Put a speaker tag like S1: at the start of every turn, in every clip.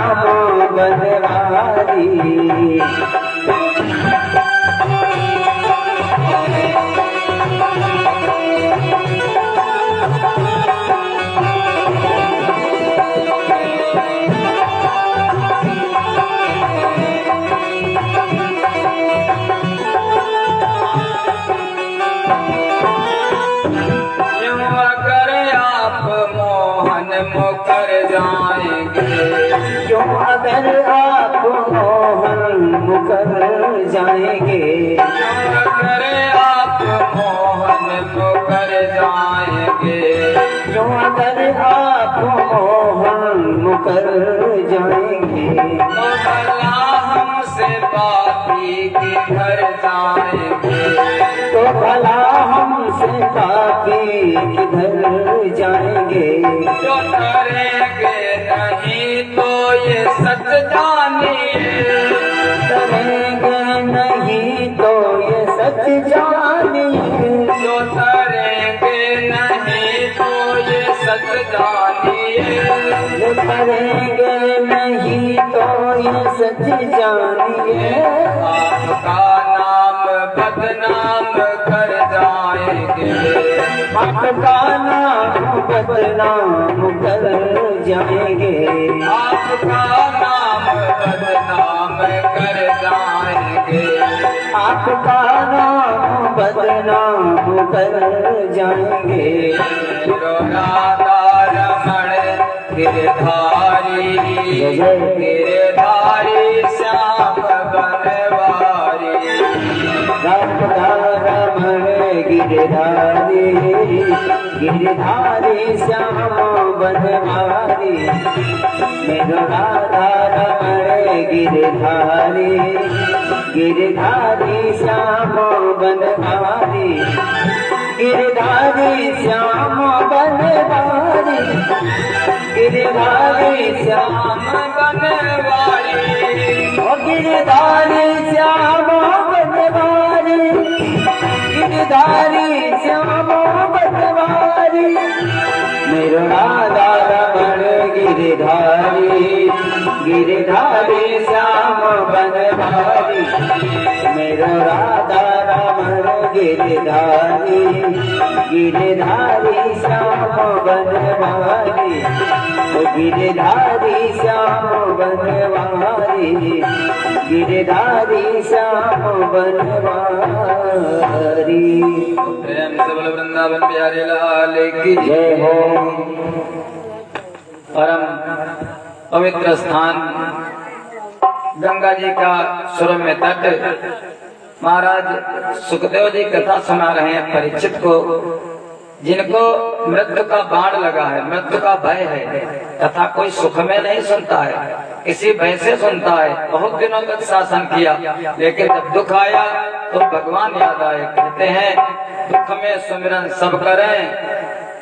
S1: श्याम बनवारी।
S2: मुकर जाएंगे,
S1: क्यों अगर आप मोहन मुकर जाएंगे,
S2: अगर आप मोहन मुकर जाएंगे,
S1: क्यों अगर आप मोहन मुकर जाएंगे,
S2: तो भला हमसे पापी किधर जाएंगे,
S1: तो भला हमसे पापी किधर जाएंगे।
S2: जो करेंगे नहीं तो ये सच जानिए,
S1: करेंगे नहीं तो ये सच जानिए,
S2: जो करेंगे नहीं तो ये सच जानिए,
S1: जो करेंगे नहीं तो ये सच जानिए।
S2: आपका नाम बदनाम कर जाएंगे,
S1: आपका नाम बदनाम कर जाएंगे,
S2: आपका नाम बदनाम कर जाएंगे,
S1: आपका नाम बदनाम कर जाएंगे।
S2: राधा रमण गिरधारी, गिरधारी श्याम बनवारी,
S1: राधा रमण गिरधारी, गिरधारी श्याम बनवारी। मेरो राधा रमण गिरधारी, गिरधारी श्याम बनवारी, गिरधारी श्याम बनवारी, गिरधारी श्याम
S2: बनवारी,
S1: ओ गिरधारी श्याम बनवारी, गिरधारी श्याम बनवारी। मेरो राधा रमण गिरधारी, गिरधारी श्याम बनवारी। मेरो राधा रमण गिरधारी, गिरधारी श्याम बनवारी, ओ गिरधारी श्याम बनवारी, गिरधारी श्याम बनवारी।
S2: प्रेम से बोलो वृंदावन बिहारी लाल की
S1: जय हो।
S2: परम पवित्र स्थान गंगा जी का सुरम्य तट। महाराज सुखदेव जी कथा सुना रहे हैं परीक्षित को, जिनको मृत्यु का बाण लगा है, मृत्यु का भय है तथा कोई सुख में नहीं सुनता है, किसी भय से सुनता है। बहुत दिनों तक शासन किया, लेकिन जब दुख आया तो भगवान याद आए। कहते हैं दुख में सुमिरन सब करें,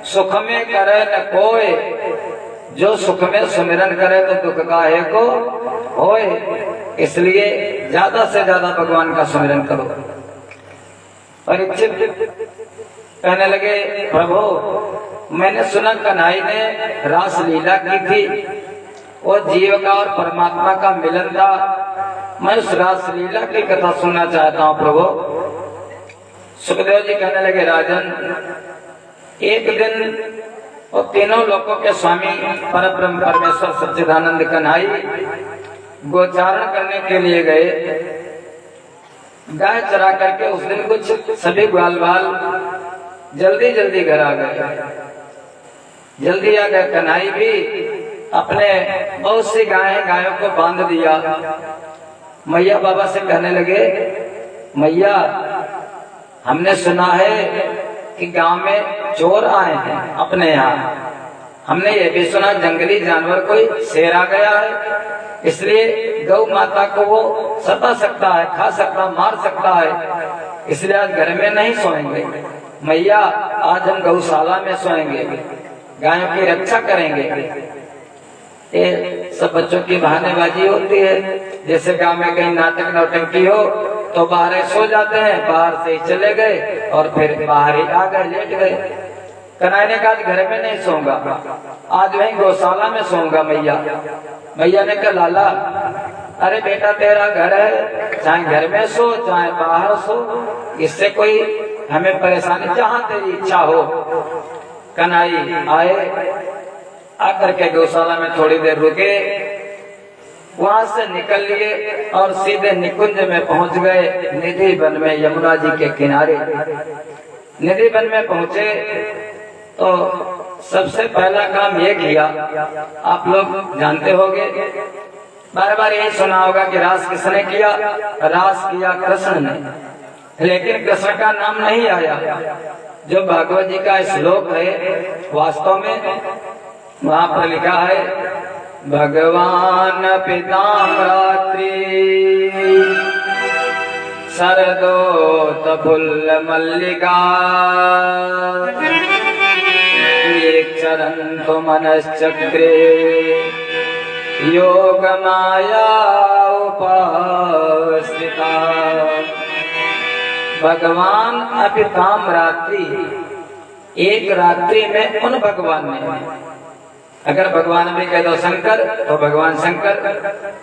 S2: सुख में करे न कोई, जो सुख में सुमिरन करे तो दुख काहे को होए। इसलिए ज्यादा से ज्यादा भगवान का सुमिरन करो। परीक्षित कहने लगे प्रभु मैंने सुना कन्हई ने रास लीला की थी, वो जीव का और परमात्मा का मिलन था। मैं उस रास लीला की कथा सुनना चाहता हूँ प्रभु। सुखदेव जी कहने लगे राजन, एक दिन वो तीनों लोकों के स्वामी परब्रह्म परमेश्वर सच्चिदानंद कन्हई गोचारण करने के लिए गए। गाय चरा करके उस दिन कुछ सभी ग्वाल बाल जल्दी जल्दी घर आ गए। जल्दी आ गए। कन्हई भी अपने बहुत सी गायों को बांध दिया। मैया बाबा से कहने लगे मैया हमने सुना है कि गांव में चोर आए हैं अपने यहाँ। हमने ये भी सुना जंगली जानवर कोई शेर आ गया है, इसलिए गौ माता को वो सता सकता है, खा सकता, मार सकता है। इसलिए आज घर में नहीं सोएंगे मैया, आज हम गौशाला में सोएंगे, गायों की रक्षा करेंगे। ये सब बच्चों की बहानेबाजी होती है। जैसे गांव में कहीं नाटक नौटंकी हो तो बाहर सो जाते हैं, बाहर से ही चले गए और फिर बाहर ही आ गए, लेट गए। कन्हैया ने कहा घर में नहीं सोऊंगा, आज वहीं गौशाला में सोऊंगा मैया। मैया ने कहा लाला, अरे बेटा तेरा घर है, चाहे घर में सो चाहे बाहर सो, इससे कोई हमें परेशानी, जहाँ तेरी इच्छा हो। कन्हैया आए, आकर के गौशाला में थोड़ी देर रुके, वहां से निकल लिए और सीधे निकुंज में पहुंच गए, निधि वन में, यमुना जी के किनारे। निधि वन में पहुंचे तो सबसे पहला काम ये किया, आप लोग जानते होंगे, बार बार यही सुना होगा कि रास किसने किया, रास किया कृष्ण ने, लेकिन कृष्ण का नाम नहीं आया। जो भागवत जी का श्लोक है वास्तव में वहां पर लिखा है, भगवान पीताम्बरात्रि शरदोत फुल्ल मल्लिका चरन्तु मनश्चक्रे योग माया उपासिता। भगवान अपिताम रात्रि, एक रात्रि में उन भगवान ने, अगर भगवान भी कह दो शंकर तो भगवान शंकर,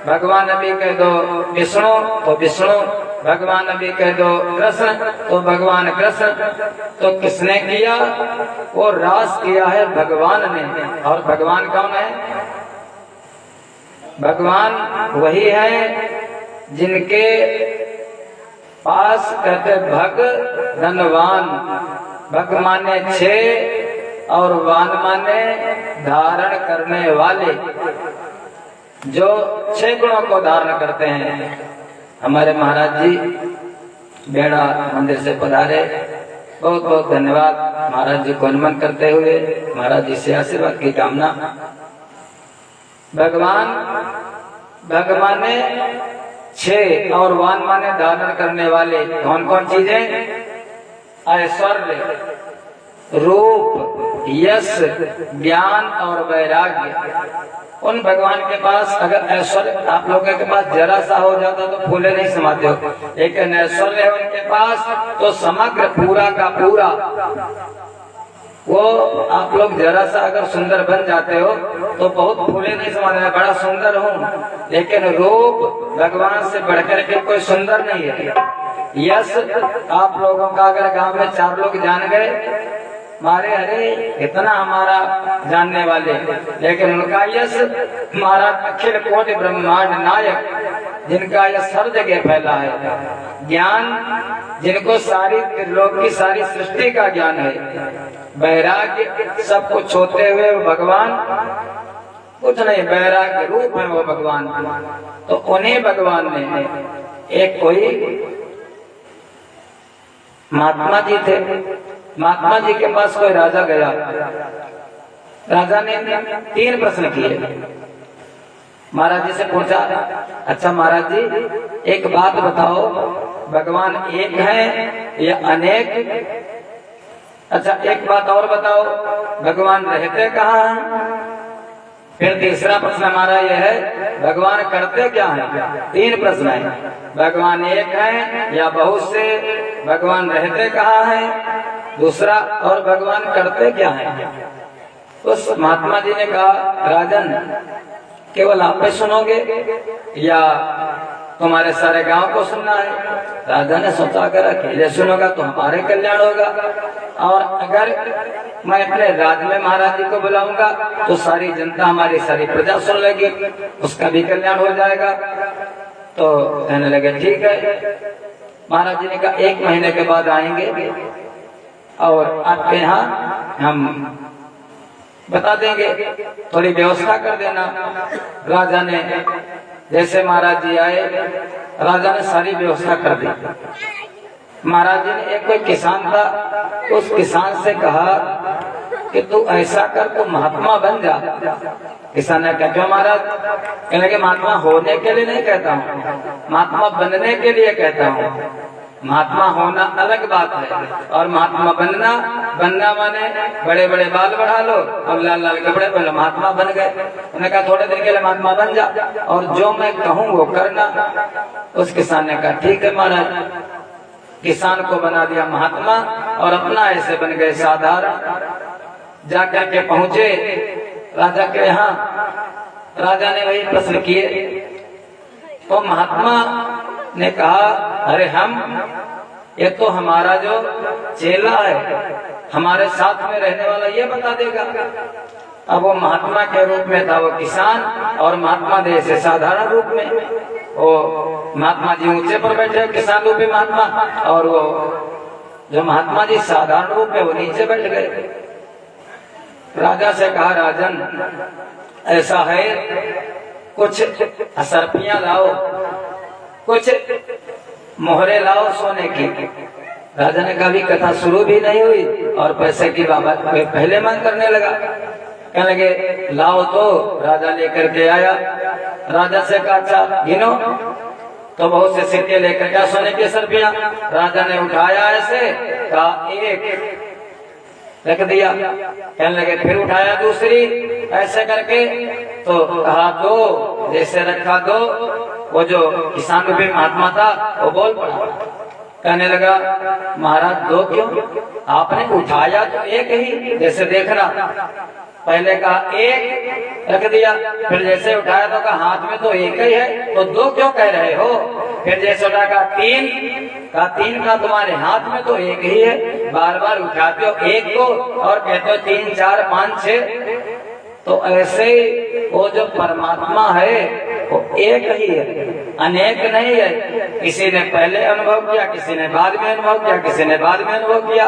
S2: भगवान भी कह दो विष्णु तो विष्णु, भगवान भी कह दो कृष्ण तो भगवान कृष्ण। तो किसने किया? वो रास किया है भगवान ने। और भगवान कौन है? भगवान वही है जिनके पास कहते भग धनवान, भग माने 6 और वान माने धारण करने वाले, जो 6 गुणों को धारण करते हैं। हमारे महाराज जी बेड़ा मंदिर से पधारे, बहुत बहुत धन्यवाद महाराज जी को नमन करते हुए महाराज जी से आशीर्वाद की कामना। भगवान, भग माने 6 और वान माने धारण करने वाले। कौन कौन चीजें? ऐश्वर्य, रूप, यश, ज्ञान और वैराग्य। उन भगवान के पास अगर ऐश्वर्य आप लोगों के पास जरा सा हो जाता तो फूले नहीं समाते हो, लेकिन ऐश्वर्य है उनके पास तो समग्र पूरा का पूरा। वो आप लोग जरा सा अगर सुंदर बन जाते हो तो बहुत फूले नहीं समाते, बड़ा सुंदर हूँ, लेकिन रूप भगवान से बढ़कर के कोई सुंदर नहीं है। यश आप लोगों का अगर गांव में 4 लोग जान गए, मारे अरे इतना हमारा जानने वाले, लेकिन उनका यश हमारा अखिल कोटि ब्रह्मांड नायक, जिनका यश हर जगह फैला है। ज्ञान, जिनको सारी लोक की सारी सृष्टि का ज्ञान है। वैराग्य, सब कुछ होते हुए भगवान कुछ नहीं, वैराग्य रूप है वो भगवान। तो उन्हीं भगवान ने, एक कोई महात्मा जी थे, महात्मा जी के पास कोई राजा गया, राजा ने 3 प्रश्न किए। महाराज जी से पूछा, अच्छा महाराज जी एक बात बताओ, भगवान एक है या अनेक? अच्छा एक बात और बताओ, भगवान रहते कहाँ हैं? फिर तीसरा प्रश्न हमारा यह है, भगवान करते क्या हैं? 3 प्रश्न है। भगवान एक है या बहुत से? भगवान रहते कहाँ हैं? दूसरा, और भगवान करते क्या हैं? उस महात्मा जी ने कहा, राजन केवल आप ही सुनोगे या तुम्हारे सारे गांव को सुनना है? राजा ने सोचा अगर अकेले सुनोगा तो हमारे कल्याण होगा, और अगर मैं अपने राज्य में महाराज जी को बुलाऊंगा तो सारी जनता, हमारी सारी प्रजा सुन लेगी, उसका भी कल्याण हो जाएगा। तो कहने लगे ठीक है। महाराज जी ने कहा 1 महीने के बाद आएंगे और आपके यहाँ हम बता देंगे, थोड़ी व्यवस्था कर देना। राजा ने, जैसे महाराज जी आए, राजा ने सारी व्यवस्था कर दी। महाराज जी ने, एक कोई किसान था, उस किसान से कहा कि तू ऐसा कर, तू महात्मा बन जा। किसान ने कहा क्यों महाराज? कहने के महात्मा होने के लिए नहीं कहता हूँ, महात्मा बनने के लिए कहता हूँ। महात्मा होना अलग बात है और महात्मा बनना माने बड़े बड़े बाल बढ़ा लो और लाल लाल कपड़े पहन लो, महात्मा बन गए। उन्होंने कहा थोड़े दिन के लिए महात्मा बन जा और जो मैं कहूँ वो करना। उस किसान ने कहा ठीक है महाराज। किसान को बना दिया महात्मा और अपना ऐसे बन गए साधारण। जाकर के पहुंचे राजा के यहाँ। राजा ने वही प्रश्न किए तो महात्मा ने कहा, अरे ये तो हमारा जो चेला है, हमारे साथ में रहने वाला, ये बता देगा। अब वो महात्मा के रूप में था वो किसान, और महात्मा देह से साधारण रूप में। वो महात्मा जी ऊंचे पर बैठे, किसान रूपी महात्मा, और वो जो महात्मा जी साधारण रूप में वो नीचे बैठ गए। राजा से कहा, राजन ऐसा है, कुछ असरफियां लाओ, कुछ मोहरे लाओ सोने की। राजा ने कहा, कथा शुरू भी नहीं हुई और पैसे की बाबत पहले मांग करने लगा। कहने लगे लाओ, तो राजा लेकर के आया। राजा से कहा, अच्छा गिनो। तो बहुत से सिक्के लेकर क्या सोने की सरपियां। राजा ने उठाया ऐसे, कहा एक, रख दिया। कहने लगे फिर उठाया दूसरी, ऐसे करके, तो कहा दो, जैसे रखा दो। वो जो किसान रूपी महात्मा था वो बोल पड़ा, कहने लगा, महाराज दो क्यों, आपने उठाया तो एक ही, जैसे देखना। पहले कहा एक, रख दिया। फिर जैसे उठाया तो कहा हाथ में तो एक ही है, तो दो क्यों कह रहे हो। फिर जैसे उठा कहा तीन का तुम्हारे हाथ में तो एक ही है, बार बार उठाते हो एक को और कहते हो 3 4 5 6। तो ऐसे वो जो परमात्मा है वो एक ही है, अनेक नहीं है। किसी ने पहले अनुभव किया, किसी ने बाद में अनुभव किया, किसी ने बाद में अनुभव किया,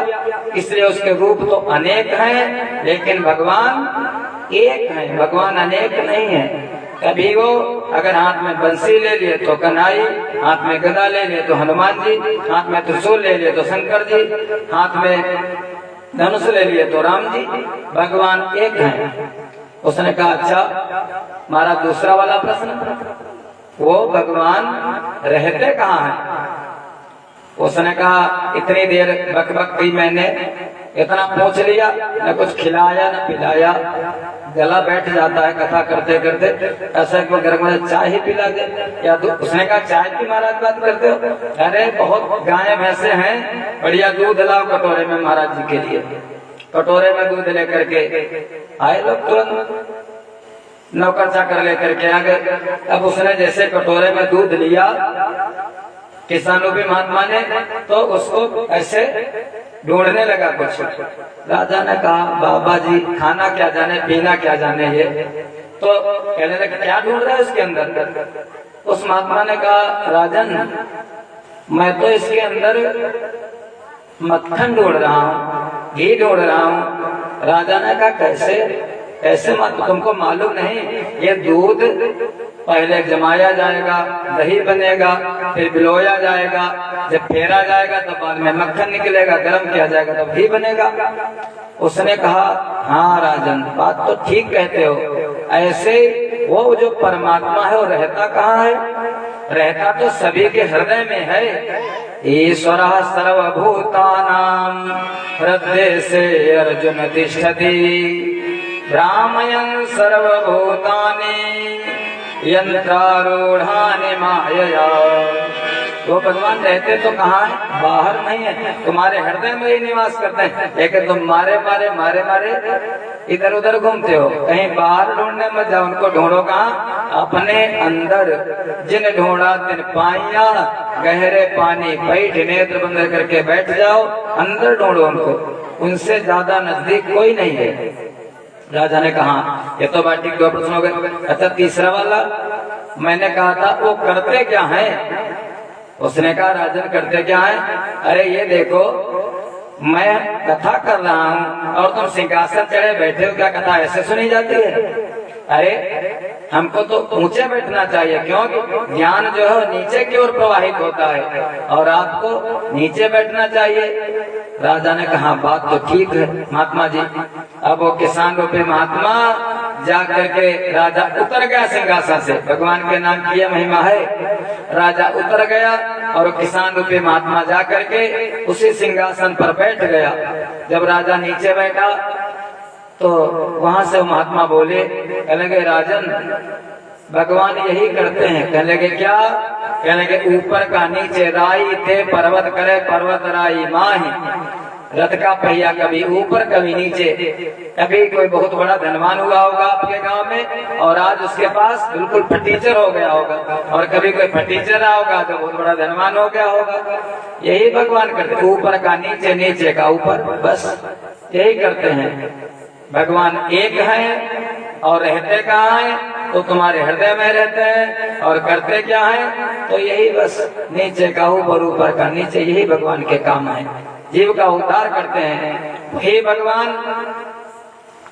S2: इसलिए उसके रूप तो अनेक हैं, लेकिन भगवान एक है, भगवान अनेक नहीं है। कभी वो अगर हाथ में बंसी ले लिए तो कन्हई, हाथ में गदा ले लिए तो हनुमान जी, हाथ में त्रिशूल ले लिए तो शंकर जी, हाथ में धनुष ले लिए तो राम जी। भगवान एक है। उसने कहा, अच्छा हमारा दूसरा वाला प्रश्न, वो भगवान रहते कहाँ हैं। उसने कहा, इतनी देर बक बक की मैंने, इतना पूछ लिया, न कुछ खिलाया न पिलाया, गला बैठ जाता है कथा करते करते। ऐसा गर्म में चाय ही पिला दे या दूध। उसने कहा, चाय की महाराज बात करते हो, अरे बहुत गाय भैंसे हैं, बढ़िया दूध लाओ कटोरे में महाराज जी के लिए। कटोरे में दूध लेकर के आए लोग, तुरंत नौकर चाकर लेकर के आ गए। अब उसने जैसे कटोरे में दूध लिया किसानों भी महात्मा ने, तो उसको ऐसे ढूंढने लगा कुछ। राजा ने कहा, बाबा जी खाना क्या जाने पीना क्या जाने ये। तो कहने लगे, क्या ढूंढ रहे हैं इसके अंदर। उस महात्मा ने कहा, राजन मैं तो इसके अंदर मक्खन ढूंढ रहा हूँ, घी ढूंढ रहा हूँ। राजा ने कहा, कैसे मत, तुमको मालूम नहीं, ये दूध पहले जमाया जाएगा, दही बनेगा, फिर बिलोया जाएगा, जब फेरा जाएगा तो बाद में मक्खन निकलेगा, गर्म किया जाएगा तो घी बनेगा। उसने कहा, हाँ राजन बात तो ठीक कहते हो। ऐसे वो जो परमात्मा है वो रहता कहाँ है, रहता तो सभी के हृदय में है। ईश्वर सर्वभूतानां हृदय से अर्जुन तिष्ठति, भ्रामयन् सर्वभूतानि यंत्रारूढ़ानि मायया। वो भगवान रहते तो कहाँ है, बाहर नहीं है, तुम्हारे हृदय में ही निवास करते हैं। लेकिन तुम मारे मारे इधर उधर घूमते हो, कहीं बाहर ढूंढने मत जाओ, उनको ढूंढो कहाँ, अपने अंदर। जिन ढूंढा तिन पाइया, गहरे पानी बैठ, नेत्र बंद करके बैठ जाओ, अंदर ढूंढो उनको, उनसे ज्यादा नजदीक कोई नहीं है। राजा ने कहा, ये तो बात ठीक, 2 प्रश्न हो गए। अच्छा तीसरा वाला, मैंने कहा था वो करते क्या है। उसने कहा, राजन करते क्या है, अरे ये देखो मैं कथा कर रहा हूँ और तुम सिंहासन चढ़े बैठे हो, क्या कथा ऐसे सुनी जाती है। अरे हमको तो ऊंचे बैठना चाहिए, क्योंकि ज्ञान जो है नीचे की ओर प्रवाहित होता है और आपको नीचे बैठना चाहिए। राजा ने कहा, बात तो ठीक है महात्मा जी। अब वो किसान रूपी महात्मा जा करके राजा उतर गया सिंहासन से, भगवान के नाम की यह महिमा है। राजा उतर गया और किसान रूपी महात्मा जा करके उसी सिंहासन पर बैठ गया। जब राजा नीचे बैठा तो वहां से महात्मा बोले, कहने लगे, राजन भगवान यही करते हैं। कहने लगे, क्या। कहने लगे, ऊपर का नीचे राई थे, पर्वत करे पर्वत राई माही। रथ का पहिया कभी ऊपर कभी नीचे। कभी कोई बहुत बड़ा धनवान हुआ होगा आपके गांव में और आज उसके पास बिल्कुल फटीचर हो गया होगा, और कभी कोई फटीचर रहा होगा तो बहुत बड़ा धनवान हो गया होगा। यही भगवान करते, ऊपर का नीचे, नीचे का ऊपर, बस यही करते हैं। भगवान एक है और रहते कहाँ हैं? तो तुम्हारे हृदय में रहते हैं। और करते क्या है? तो यही बस नीचे का ऊपर, ऊपर का नीचे, यही भगवान के काम है। जीव का उद्धार करते हैं। हे भगवान,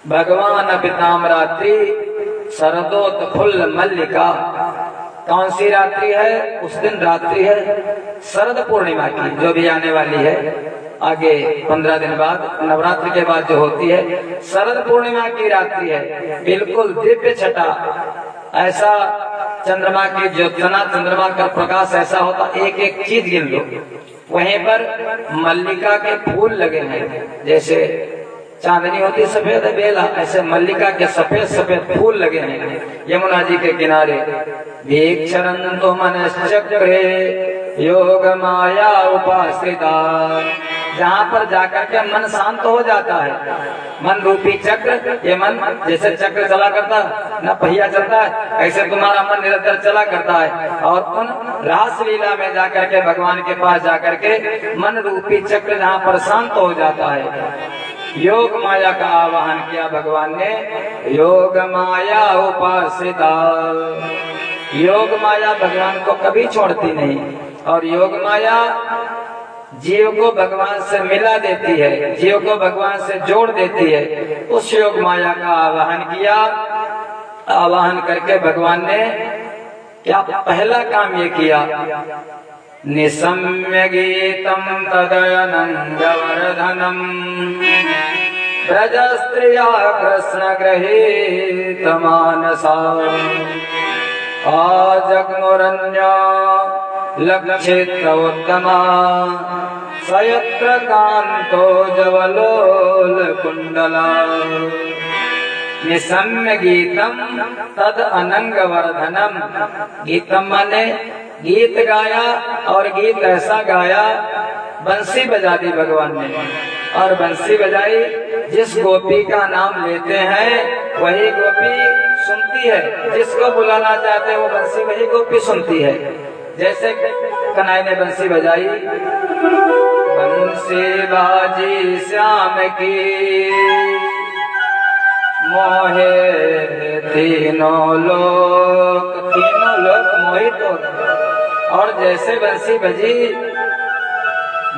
S2: भगवान पिताम रात्रि शरदोत फुल्ल मल्लिका। कौन सी रात्रि है? उस दिन रात्रि है शरद पूर्णिमा की, जो भी आने वाली है आगे 15 दिन बाद, नवरात्रि के बाद जो होती है, शरद पूर्णिमा की रात्रि है। बिल्कुल दिव्य छटा, ऐसा चंद्रमा की ज्योत्सना, चंद्रमा का प्रकाश ऐसा होता, एक एक चीज गिन लो। वहीं पर मल्लिका के फूल लगे हैं, जैसे चांदनी होती सफेद बेला, ऐसे मल्लिका के सफेद सफेद फूल लगे हैं यमुना जी के किनारे। वीक्षरन्तो मनश्चक्रे योग माया उपासिता। जहाँ पर जाकर के मन शांत हो जाता है, मन रूपी चक्र, ये मन जैसे चक्र चला करता ना, पहिया चलता है, ऐसे तुम्हारा मन निरंतर चला करता है। और उन रास लीला में जाकर के, भगवान के पास जाकर के मन रूपी चक्र जहाँ पर शांत हो जाता है, योग माया का आवाहन किया भगवान ने। योग माया उपासिता। योग माया भगवान को कभी छोड़ती नहीं, और योग माया जीव को भगवान से मिला देती है, जीव को भगवान से जोड़ देती है। उस योग माया का आवाहन किया। आवाहन करके भगवान ने क्या पहला काम ये किया, निसम्य गीतम तदयनंगवर्धनम ब्रज स्त्रिया कृष्ण गृहीत मानसा आजग्मुरन्या लक्षित्रोत्तमा सयत्र कांतो जवलोल कुंडला। निसम्य गीतम तद अनंग वर्धनम। गीतम माने गीत गाया, और गीत ऐसा गाया, बंसी बजा दी भगवान ने। और बंसी बजाई, जिस गोपी का नाम लेते हैं वही गोपी सुनती है, जिसको बुलाना चाहते हैं वो बंसी वही गोपी सुनती है। जैसे कन्हैया ने बंसी बजाई, बंसी बाजी श्याम की मोहे तीनों लोक मोहित हो गए। और जैसे बंसी बजी,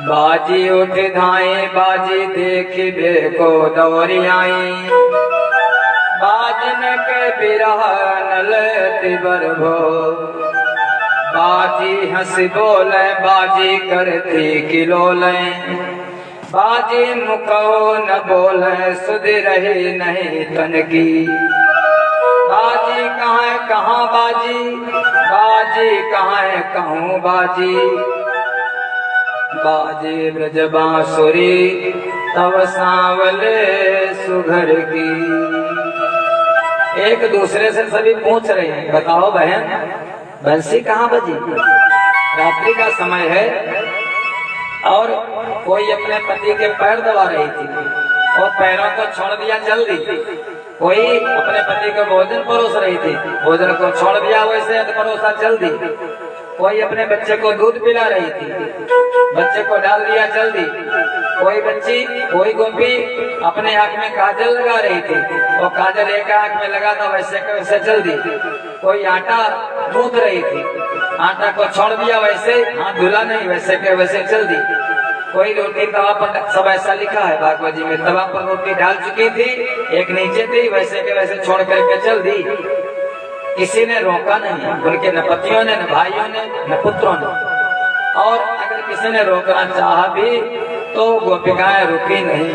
S2: बाजी उठ धाई, बाजी देखी बेको दौरी आई, बाजन के बिरह नलती बरभो, बाजी हंसी बोले, बाजी करती किलोले, बाजी मुको न बोले, सुध रही नहीं तन की। बाजी कहाँ बाजी, बाजी कहाँ है कहूँ बाजी, बाजी ब्रज बांसुरी तब सांवले सुघर की। एक दूसरे से सभी पूछ रहे हैं, बताओ बहन बंसी कहाँ बजी? रात्रि का समय है और कोई अपने पति के पैर दबा रही थी और पैरों को छोड़ दिया जल्दी। कोई अपने पति को भोजन परोस रही थी, भोजन को छोड़ दिया वैसे परोसा जल्दी। कोई अपने बच्चे को दूध पिला रही थी, बच्चे को डाल दिया जल्दी। कोई बच्ची, कोई गोपी अपने आंख में काजल लगा रही थी, वो काजल एक आंख में लगा था वैसे के वैसे जल्दी। कोई आटा गूंथ रही थी, आटा को छोड़ दिया वैसे, हाथ धुला नहीं वैसे के वैसे जल्दी। कोई रोटी तवा पर, सब ऐसा लिखा है भागवत जी में, तवा पर रोटी डाल चुकी थी, एक नीचे थी वैसे के वैसे छोड़ करके चल दी। किसी ने रोका नहीं, उनके न पतियों ने, न भाइयों ने, न पुत्रों ने। और अगर किसी ने रोकना चाहा भी तो गोपिकाएं रुकी नहीं।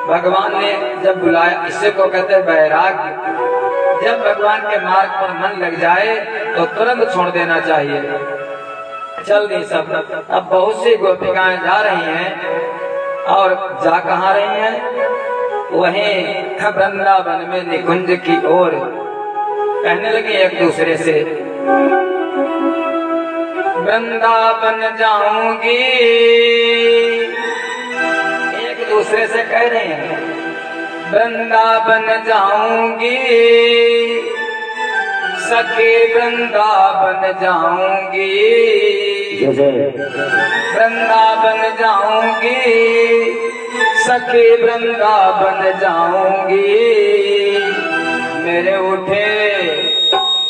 S2: भगवान ने जब बुलाया, इसे को कहते वैराग्य। जब भगवान के मार्ग पर मन लग जाए तो तुरंत छोड़ देना चाहिए। चल दी सब। अब बहुत सी गोपिकाएं जा रही हैं, और जा कहाँ रही हैं? वहीं वृंदावन में निकुंज की ओर। कहने लगी एक दूसरे से, वृंदावन जाऊंगी। एक दूसरे से कह रहे हैं वृंदावन जाऊंगी सखी वृंदावन जाऊंगी, वृंदावन जाऊंगी सखी वृंदावन जाऊंगी। मेरे उठे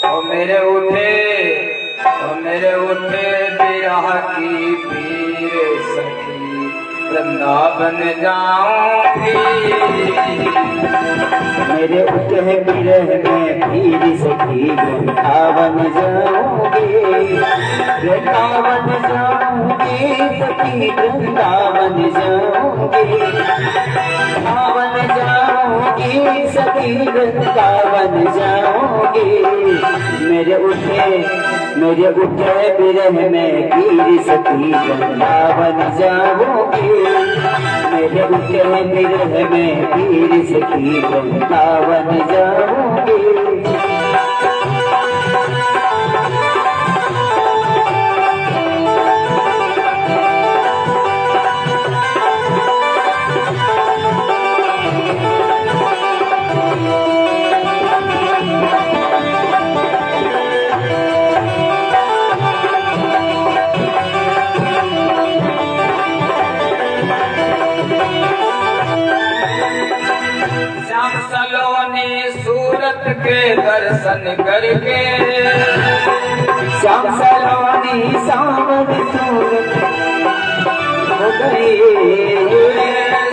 S2: ओ मेरे उठे ओ मेरे उठे बिरह की पीर सखी वृंदावन जाऊंगी।
S1: मेरे उठे बिरह में पीर सखी वृंदावन जाऊंगी, वृंदावन जाऊंगी सखी वृंदावन जाऊंगी, वृंदावन जाऊंगी सखी वृंदावन जाऊंगी। मेरे उठे बिरह में पीर सखी वृंदावन जाऊंगी, मेरे उठे बिरह में पीर सखी वृंदावन जाऊंगी।
S2: श्याम सलोनी सूरत के दर्शन करके,
S1: श्याम सलोनी सावन सूरत हो गई,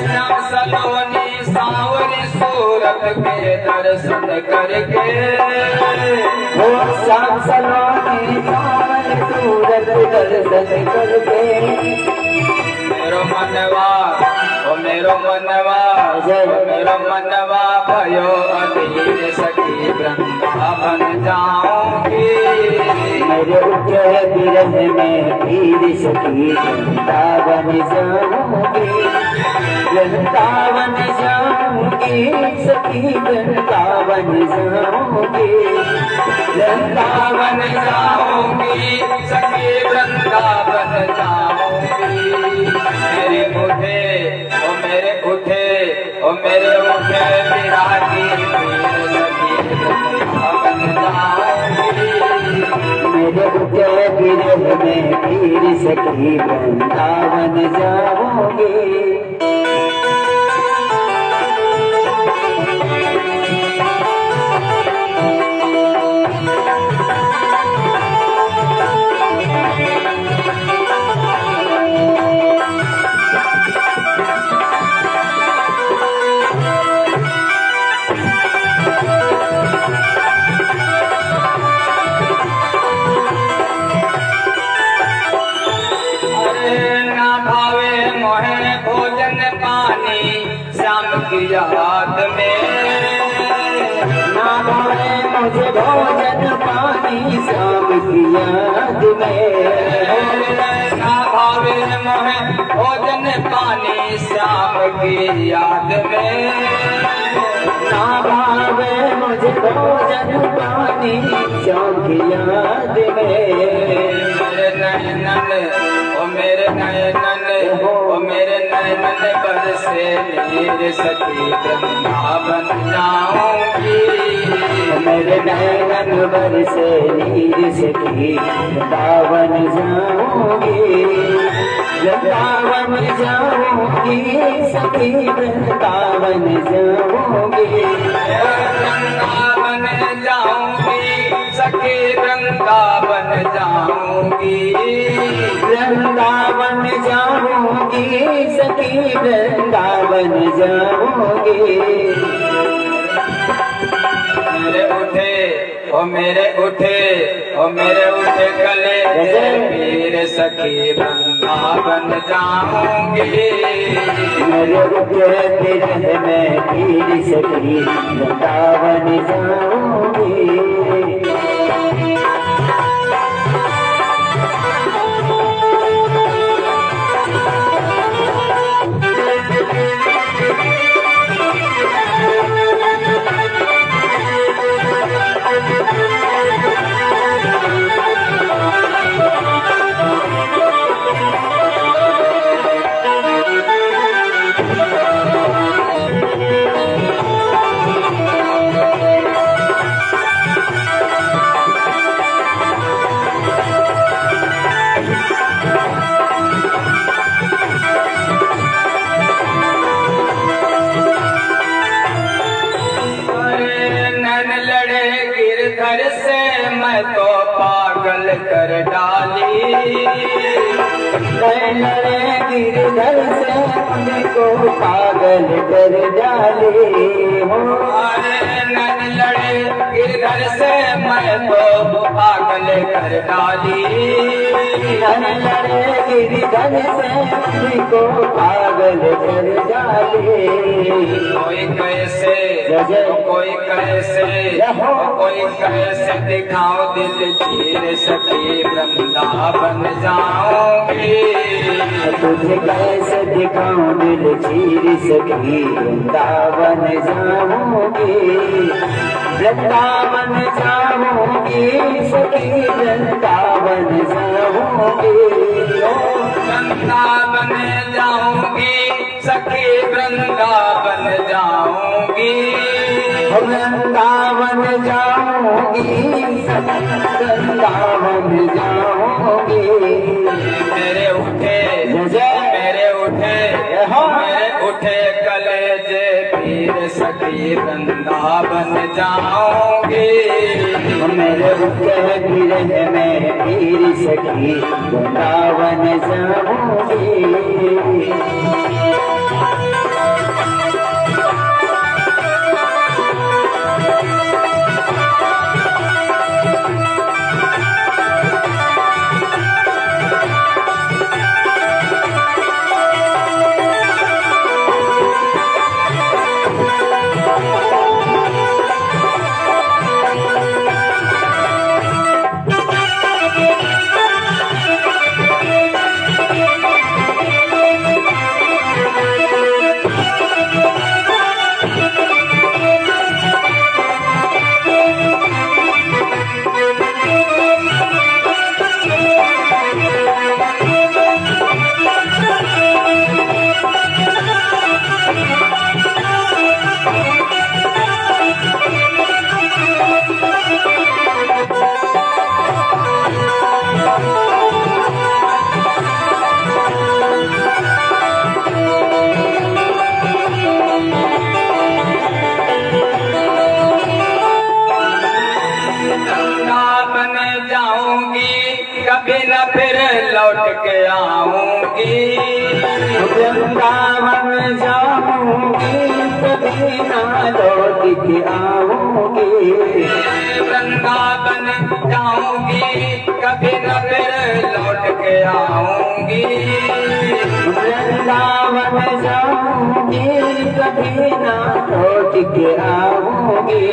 S2: श्याम सलोनी सावरी सूरत के दर्शन करके,
S1: हो श्याम सलोनी सावन सूरत दर्शन करके।
S2: मेरो मनवा ओ मेरो मनवा मेरो मनवा भयो अधीर सखी वृंदावन जाऊंगी।
S1: मेरे उठे बिरह में पीर सखी वृंदावन जाऊंगी, वृंदावन जाऊंगी सखी वृंदावन जाऊंगी,
S2: वृंदावन जाऊंगी सखी वृंदावन जाऊंगी। मेरे उठे ओ मेरे उठे ओ मेरे उठे विरागी पीर सखी वृंदावन जाऊंगी।
S1: मेरे उठे बिरह में पीर सखी वृंदावन जाऊंगी।
S2: श्याम की याद में
S1: ना भावे मुझे भोजन पानी श्याम की याद में,
S2: ना भावे मोहे भोजन पानी श्याम की याद में,
S1: ना भावे मुझे भोजन पानी श्याम की याद में।
S2: मेरे नैनन ओ मेरे नैनन ओ मेरे नैनन बरसे नीर सखी वृंदावन जाऊंगी।
S1: मेरे नैनन बरसे नीर सखी वृंदावन जाऊंगी, वृंदावन जाऊंगी सखी वृंदावन जाऊंगी,
S2: वृंदावन जाऊंगी सखी वृंदावन जाऊंगी,
S1: वृंदावन जाऊंगी सखी वृंदावन जाऊंगी।
S2: मेरे उठे ओ मेरे उठे ओ मेरे उठे गले पीर सखी वृंदावन जाऊंगी।
S1: मेरे उठे बिरह में पीर सखी वृंदावन जाऊंगी।
S2: पागल कर डाली।
S1: लड़े गिरधर से मुझको पागल कर डाले हो।
S2: अरे नैन लड़े गिरधर से मैं तो पागल कर डाली।
S1: नैन लड़े गिरधर से मुझको पागल कर डाले।
S2: कोई कैसे कोई कैसे दिखाओ दिल चीर सखी वृंदावन जाओगे।
S1: तुझे कैसे दिखाऊं दिल चीर सखी वृंदावन जाऊंगी। वृंदावन जाऊंगी सखी वृंदावन जाऊंगी।
S2: वृंदावन जाऊंगी सखी वृंदावन जाऊंगी।
S1: वृंदावन जाऊंगी वृंदावन जाऊंगी।
S2: मेरे उठे मेरे उठे कलेजे पीर सखी वृंदावन जाऊंगी।
S1: मेरे उठे गिरह में पीर सखी वृंदावन जाऊंगी।
S2: कभी न फिर लौट के आऊंगी।
S1: वृंदावन जाऊंगी कभी ना लौट के आऊंगी।
S2: वृंदावन जाऊंगी कभी न फिर लौट के आऊंगी।
S1: वृंदावन जाऊंगी कभी ना लौट के आऊंगी।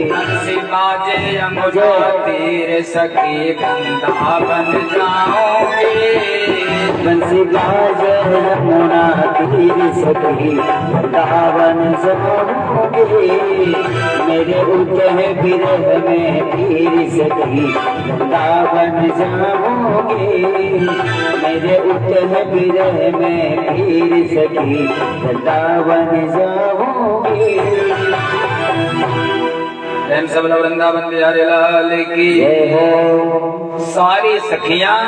S2: बंसी बाजे यमुना तीर सखी वृंदावन जाऊंगी।
S1: बंसी बाजे यमुना तीर सखी वृंदावन जाऊंगी। मेरे उठे विरह में तीर सखी वृंदावन जाऊंगी। मेरे उठे विरह में तीर सखी वृंदावन जाऊंगी।
S2: प्रेम से बोलो वृंदावन बिहारी लाल की। सारी सखियां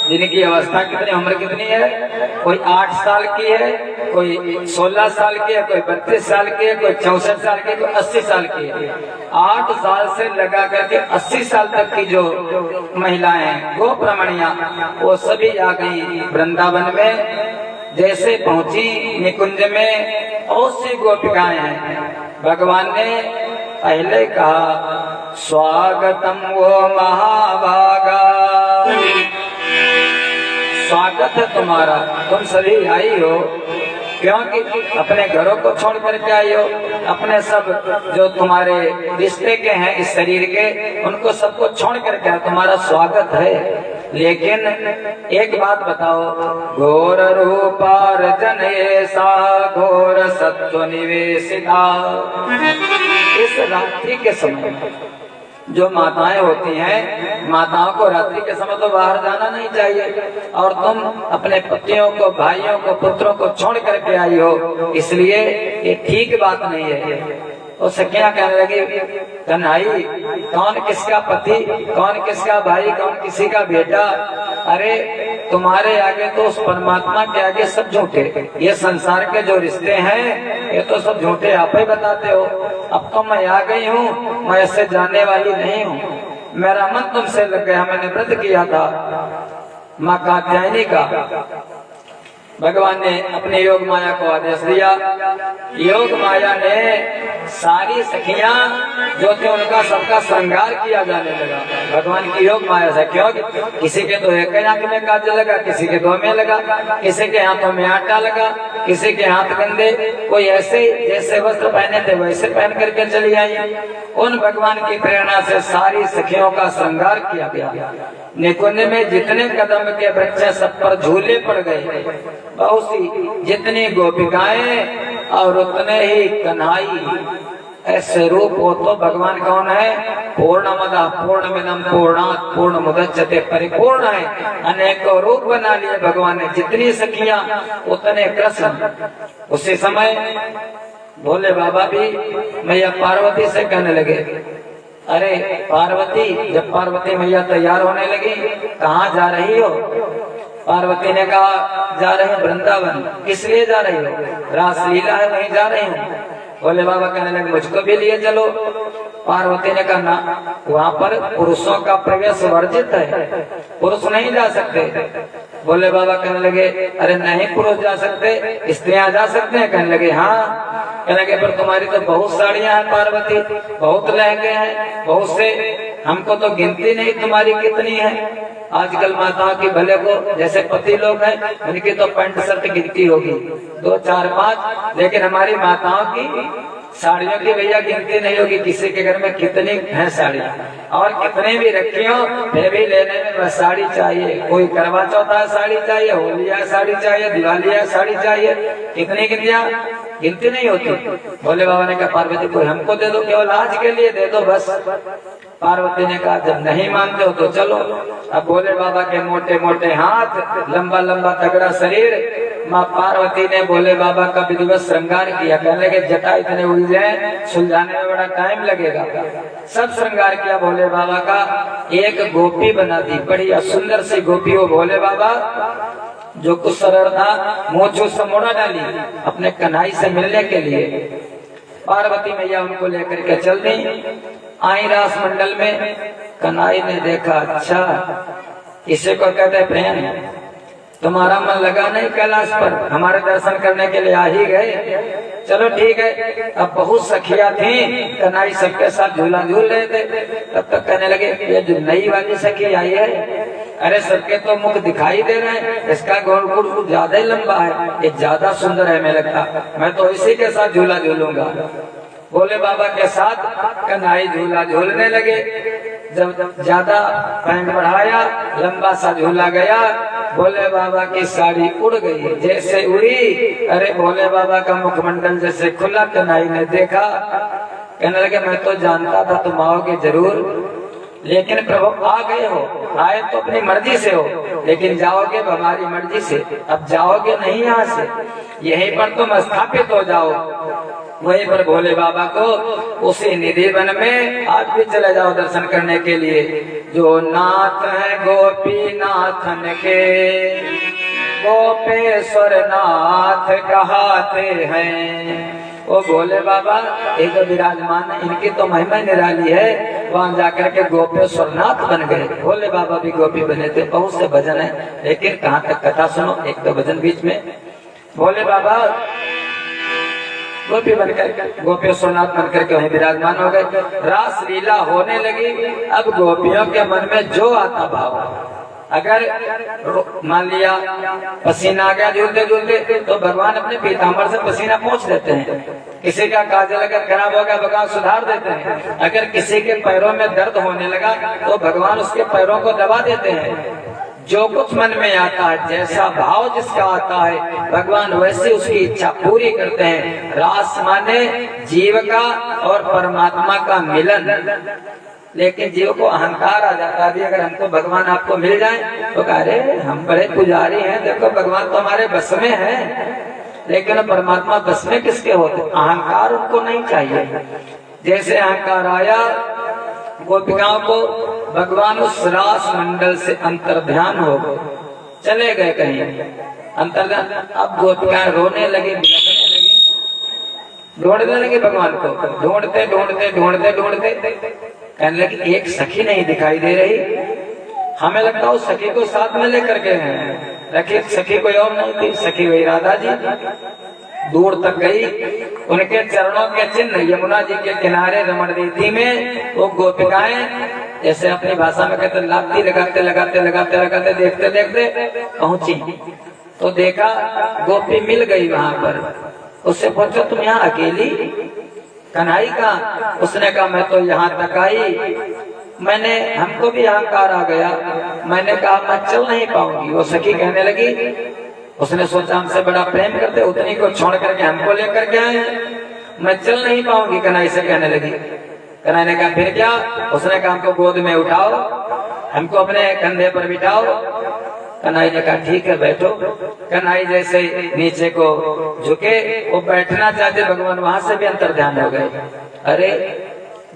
S2: जिनकी अवस्था कितनी उम्र कितनी है, कोई 8 साल की है, कोई 16 साल की है, कोई 32 साल की है, कोई 64 साल की है, कोई 80 साल की है। 8 साल से लगा करके 80 साल तक की जो महिलाएं हैं गोप्रमणियां, वो सभी आ गई वृंदावन में। जैसे पहुंची निकुंज में बहुत सी गोपिकाएं हैं। भगवान ने पहले कहा स्वागतम वो महाभागा, स्वागत है तुम्हारा, तुम सभी आई हो क्योंकि अपने घरों को छोड़ करके आई हो। अपने सब जो तुम्हारे रिश्ते के हैं इस शरीर के, उनको सबको छोड़ करके तुम्हारा स्वागत है। लेकिन एक बात बताओ, घोर रूपार्जन ऐसा घोर सत्व निवेशिता। इस रात्रि के समय जो माताएं होती हैं, माताओं को रात्रि के समय तो बाहर जाना नहीं चाहिए, और तुम अपने पतियों को, भाइयों को, पुत्रों को छोड़ करके आई हो, इसलिए ये ठीक बात नहीं है। और सखियां कहने लगी कन्हई, कौन किसका पति, कौन किसका भाई, कौन किसी का बेटा। अरे तुम्हारे आगे तो उस परमात्मा के आगे सब झूठे। ये संसार के जो रिश्ते हैं ये तो सब झूठे, आप ही बताते हो। अब तो मैं आ गई हूँ, मैं ऐसे जाने वाली नहीं हूँ। मेरा मन तुमसे लग गया, मैंने व्रत किया था माँ कात्यायनी का। भगवान ने अपने योग माया को आदेश दिया। योग माया ने सारी सखियां जो थे उनका सबका श्रृंगार किया जाने लगा भगवान की योग माया से। क्यों? किसी के तो एक आंख में काजल लगा, किसी के दो में लगा, किसी के हाथों में आटा लगा, किसी के हाथ गंदे, कोई ऐसे जैसे वस्त्र पहने थे वैसे पहन करके चली आई। उन भगवान की प्रेरणा से सारी सखियों का श्रृंगार किया गया। निकुंज में जितने कदम के बच्चे सब पर झूले पड़ गए, बहुत सी जितनी गोपिकाएं और उतने ही कन्हाई। ऐसे रूप हो तो भगवान कौन है? पूर्णमदः पूर्णमिदं पूर्णात् पूर्णमुदच्यते परिपूर्ण है। अनेकों रूप बना लिए भगवान ने, जितनी सखियां उतने कृष्ण। उसी समय भोले बाबा भी मैया पार्वती से कहने लगे, अरे पार्वती, जब पार्वती मैया तैयार होने लगी, कहाँ जा रही हो? पार्वती ने कहा, जा रहे हैं वृंदावन। किस लिए जा रही हो? रासलीला है, वहीं जा रही हूँ। भोले बाबा कहने लगे, मुझको भी लिए चलो। पार्वती ने कहा, ना, वहाँ पर पुरुषों का प्रवेश वर्जित है, पुरुष नहीं जा सकते। भोले बाबा कहने लगे, अरे नहीं पुरुष जा सकते, स्त्रियां जा सकते हैं? कहने लगे हाँ। कहने लगे, पर तुम्हारी तो बहुत साड़ियां हैं पार्वती, बहुत लहंगे हैं, बहुत से, हमको तो गिनती नहीं तुम्हारी कितनी है। आजकल माताओं की भले को जैसे पति लोग हैं उनकी तो पैंट शर्ट गिनती होगी 2, 4, 5, लेकिन हमारी माताओं की साड़ियों की भैया गिनती नहीं होगी। किसी के घर में कितनी है साड़ियाँ, और कितने भी रखी हो फिर भी लेने में बस साड़ी चाहिए। कोई करवा चौथा साड़ी चाहिए, होली है साड़ी चाहिए, दिवाली है साड़ी चाहिए, कितनी गिनती नहीं होती। भोले बाबा ने कहा, पार्वती को हमको दे दो, केवल आज के लिए दे दो बस। पार्वती ने कहा, जब नहीं मानते हो तो चलो। अब भोले बाबा के मोटे मोटे हाथ, लंबा लंबा तगड़ा शरीर, माँ पार्वती ने भोले बाबा का विधिवत श्रृंगार किया। कहने लगे, जटा इतने उलझे, सुलझाने में बड़ा टाइम लगेगा। सब श्रृंगार किया भोले बाबा का। एक गोपी बना दी, बढ़िया सुंदर सी गोपी हो भोले बाबा, जो कुछ सरल था, मोचो से मोड़ा डाली अपने कन्हई से मिलने के लिए। पार्वती मैया उनको लेकर के चल दी। आई रास मंडल में, कन्हई ने देखा, अच्छा इसे को कहते प्रेम, तुम्हारा मन लगा नहीं कैलाश पर, हमारे दर्शन करने के लिए आ ही गए, चलो ठीक है। अब बहुत सखियां थी, कन्हई सबके साथ झूला झूल रहे थे। तब तक कहने लगे, ये जो नई वाली सखी आई है, अरे सबके तो मुख दिखाई दे रहे हैं, इसका गोल ज्यादा ही लंबा है, ये ज्यादा सुंदर है, मैं लगता मैं तो इसी के साथ झूला झूलूंगा। भोले बाबा के साथ कन्हई झूला झूलने लगे। जब ज्यादा पैंट बढ़ाया, लंबा सा झूला गया, भोले बाबा की साड़ी उड़ गई। जैसे उड़ी, अरे भोले बाबा का मुखमंडल जैसे खुला, कन्हई ने देखा, कहने लगे, मैं तो जानता था तुम आओगे जरूर, लेकिन प्रभु आ गए हो, आए तो अपनी मर्जी से हो, लेकिन जाओगे हमारी मर्जी से। अब जाओगे नहीं यहाँ से, यहीं पर तुम स्थापित हो जाओ। वहीं पर भोले बाबा को उसी निधि वन में आप भी चले जाओ दर्शन करने के लिए। जो नाथ है गोपी नाथन के, गोपेश्वर नाथ कहाते हैं। वो भोले बाबा एक विराजमान है, इनकी तो महिमा निराली है। वहाँ जाकर के गोपेश्वर नाथ बन गए। भोले बाबा भी गोपी बने थे। बहुत से भजन है, लेकिन कहाँ तक कथा सुनो, एक तो भजन बीच में। भोले बाबा गोपी बनकर, गोपेश्वर नाथ बनकर के वहीं विराजमान हो गए। रास लीला होने लगी। अब गोपियों के मन में जो आता भाव, अगर मान लिया पसीना आ गया झूलते झूलते, तो भगवान अपने पीताम्बर से पसीना पोंछ देते हैं। किसी का काजल अगर खराब हो गया, भगवान सुधार देते हैं। अगर किसी के पैरों में दर्द होने लगा, तो भगवान उसके पैरों को दबा देते हैं। जो कुछ मन में आता है, जैसा भाव जिसका आता है, भगवान वैसे उसकी इच्छा पूरी करते हैं। रास माने जीव का और परमात्मा का मिलन। लेकिन जीव को अहंकार आ जाता है, अगर हमको भगवान आपको मिल जाए तो कह रहे हम बड़े पुजारी हैं, देखो भगवान तो हमारे बस में है। लेकिन परमात्मा बस में किसके होते? अहंकार उनको नहीं चाहिए। जैसे अहंकार आया, गोपिकाओं को भगवान उस रास मंडल से अंतर्ध्यान हो गए, चले गए कहीं अंतर्ध्यान। अब गोपिकाएं रोने लगी, ढूंढने लगे भगवान को, ढूंढते ढूंढते ढूंढते ढूंढते कहने लगी एक सखी नहीं दिखाई दे रही, हमें लगता है उस सखी को साथ में लेकर के हैं, लेकिन सखी कोई और नहीं थी, सखी वही राधा जी। दूर तक गई, उनके चरणों के चिन्ह यमुना जी के किनारे रमण रीति में वो गोपिकाएं जैसे अपनी भाषा में कहते लापती लगाते लगाते लगाते लगाते देखते देखते पहुंची, तो देखा गोपी मिल गई वहां पर। उससे पूछो तुम यहाँ अकेली, कन्हई का? उसने कहा मैं तो यहाँ तक आई, मैंने हमको भी अहंकार आ गया, मैंने कहा मैं चल नहीं पाऊंगी। वो सखी कहने लगी, उसने सोचा हमसे बड़ा प्रेम करते, उतनी को छोड़ करके हमको लेकर के आए, मैं चल नहीं पाऊंगी। कन्हई से कहने लगी, कन्हई ने कहा फिर क्या? उसने कहा हमको गोद में उठाओ, हमको अपने कंधे पर बिठाओ। कन्हई ने कहा ठीक है बैठो। कन्हई जैसे नीचे को झुके, वो बैठना चाहते, भगवान वहां से भी अंतर ध्यान हो गए। अरे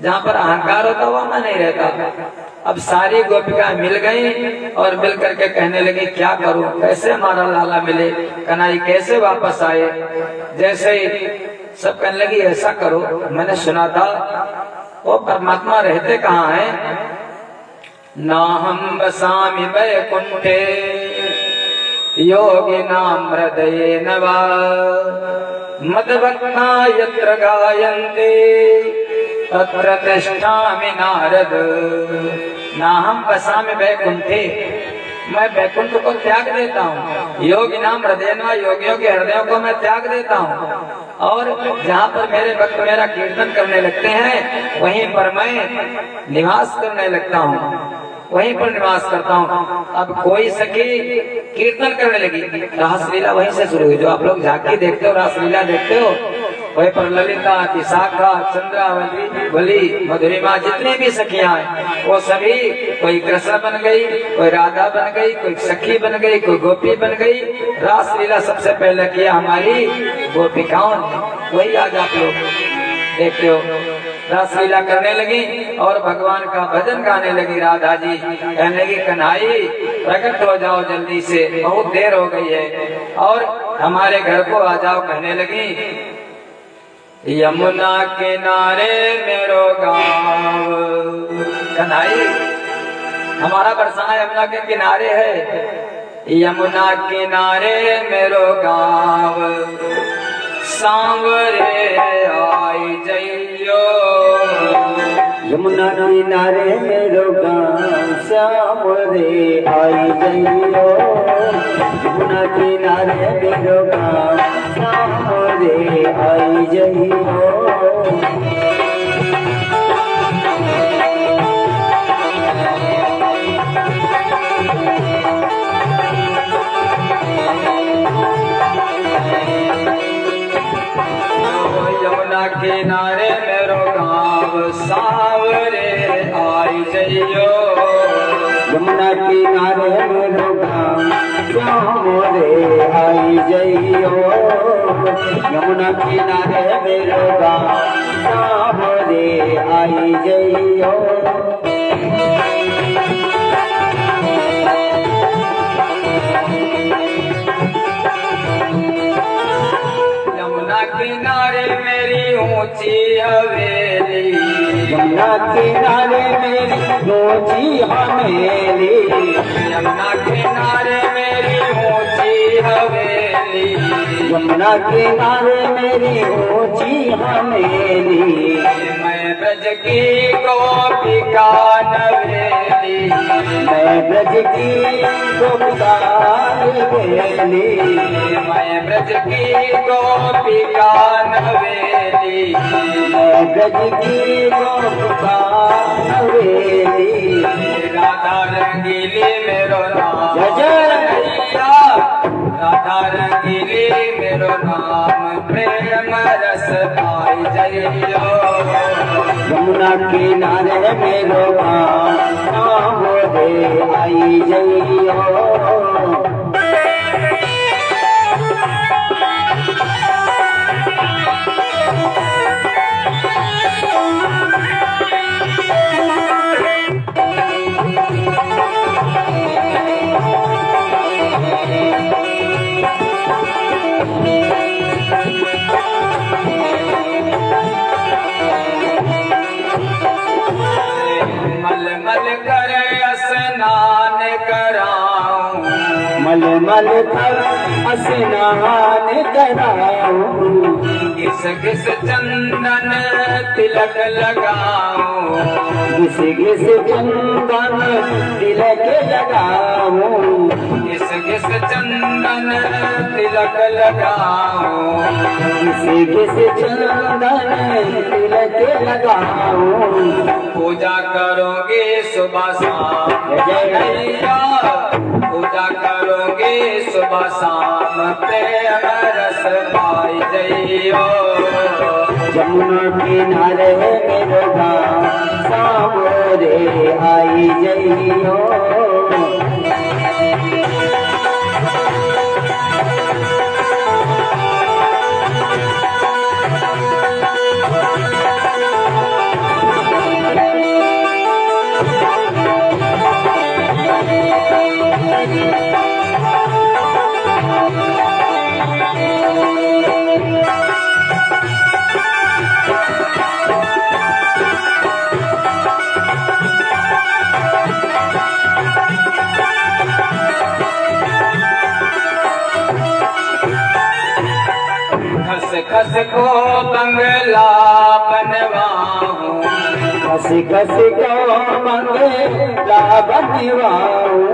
S2: जहाँ पर अहंकार होता वहां नहीं रहता। अब सारी गोपिकाएं मिल गई और मिल करके कहने लगी क्या करूं, कैसे हमारा लाला मिले, कन्हई कैसे वापस आए। जैसे ही सब कहने लगी ऐसा करो, मैंने सुना था वो परमात्मा रहते कहाँ हैं? ना हम बसामि वैकुंठे योगिनां हृदये नवा मद्भक्ता यत्र गायन्ते तत्र तिष्ठामि नारद। ना हम बसामि वैकुंठे, मैं वैकुंठ को त्याग देता हूँ, योगी नाम हृदय, योगियों के हृदयों को मैं त्याग देता हूँ, और जहाँ पर मेरे भक्त मेरा कीर्तन करने लगते हैं वहीं पर मैं निवास करने लगता हूँ, वहीं पर निवास करता हूँ। अब कोई सखी कीर्तन करने लगी, रासलीला वहीं से शुरू हुई। जो आप लोग झांकी देखते हो, रासलीला देखते हो, वहीं पर ललिता, विशाखा, चंद्रावली, बली, मधुरिमा, जितनी भी सखियां हैं वो सभी, कोई कृष्ण बन गई, कोई राधा बन गई, कोई सखी बन गई, कोई गोपी बन गई। रासलीला सबसे पहले किया हमारी गोपिकाओं ने, वही आज आप लोग देखते हो। रासलीला करने लगी और भगवान का भजन गाने लगी राधा जी। कहने लगी कन्हई प्रकट हो जाओ जल्दी से, बहुत देर हो गई है और हमारे घर को आ जाओ। कहने लगी यमुना किनारे मेरो गाँव, कन्हई हमारा बरसाना यमुना के किनारे है। यमुना किनारे मेरो गाँव सांवरे आई जइयो,
S1: यमुना किनारे मेरो गाँव सांवरे आई जइयो, यमुना किनारे मेरो गाँव सांवरे आई जइयो।
S2: यमुना किनारे मेरो गाँव सांवरे आई जइयो,
S1: यमुना किनारे मेरो गाँव सांवरे आई जइयो, यमुना किनारे मेरो गाँव सांवरे आई जइयो।
S2: यमुना किनारे मेरी ऊंची हवेली,
S1: यमुना किनारे मेरी ऊंची हवेली,
S2: यमुना किनारे मेरी ऊंची हवेली,
S1: यमुना किनारे मेरी ऊंची हवेली।
S2: मैं ब्रज की गोपिका नवेली,
S1: मैं ब्रज की गोपिका नवेली,
S2: मैं ब्रज की गोपिका नवेली,
S1: मैं ब्रज की गोपिका नवेली।
S2: राधा रंगीली मेरो नाम
S1: जय
S2: राधा रंगीली मेरो नाम प्रेम रस पाई जइयो,
S1: यमुना किनारे मेरो गाँव सांवरे आई जइयो।
S2: कराऊं,
S1: मल मल कर स्नान कराऊं,
S2: घिस घिस चंदन तिलक लगाऊं,
S1: घिस घिस चंदन तिलक लगाऊं,
S2: घिस घिस चंदन तिलक लगाऊं,
S1: घिस घिस चंदन तिलक लगाऊं।
S2: पूजा करोगे सुबह शाम भैया, पूजा करोगे सुबह शाम, प्रेम रस पाई जइयो,
S1: जमुना किनारे मेरो गाँव सामोरे आई जइयो।
S2: खस खस को बंगला बनवाऊं,
S1: खस खस को बंगला बनवाऊं,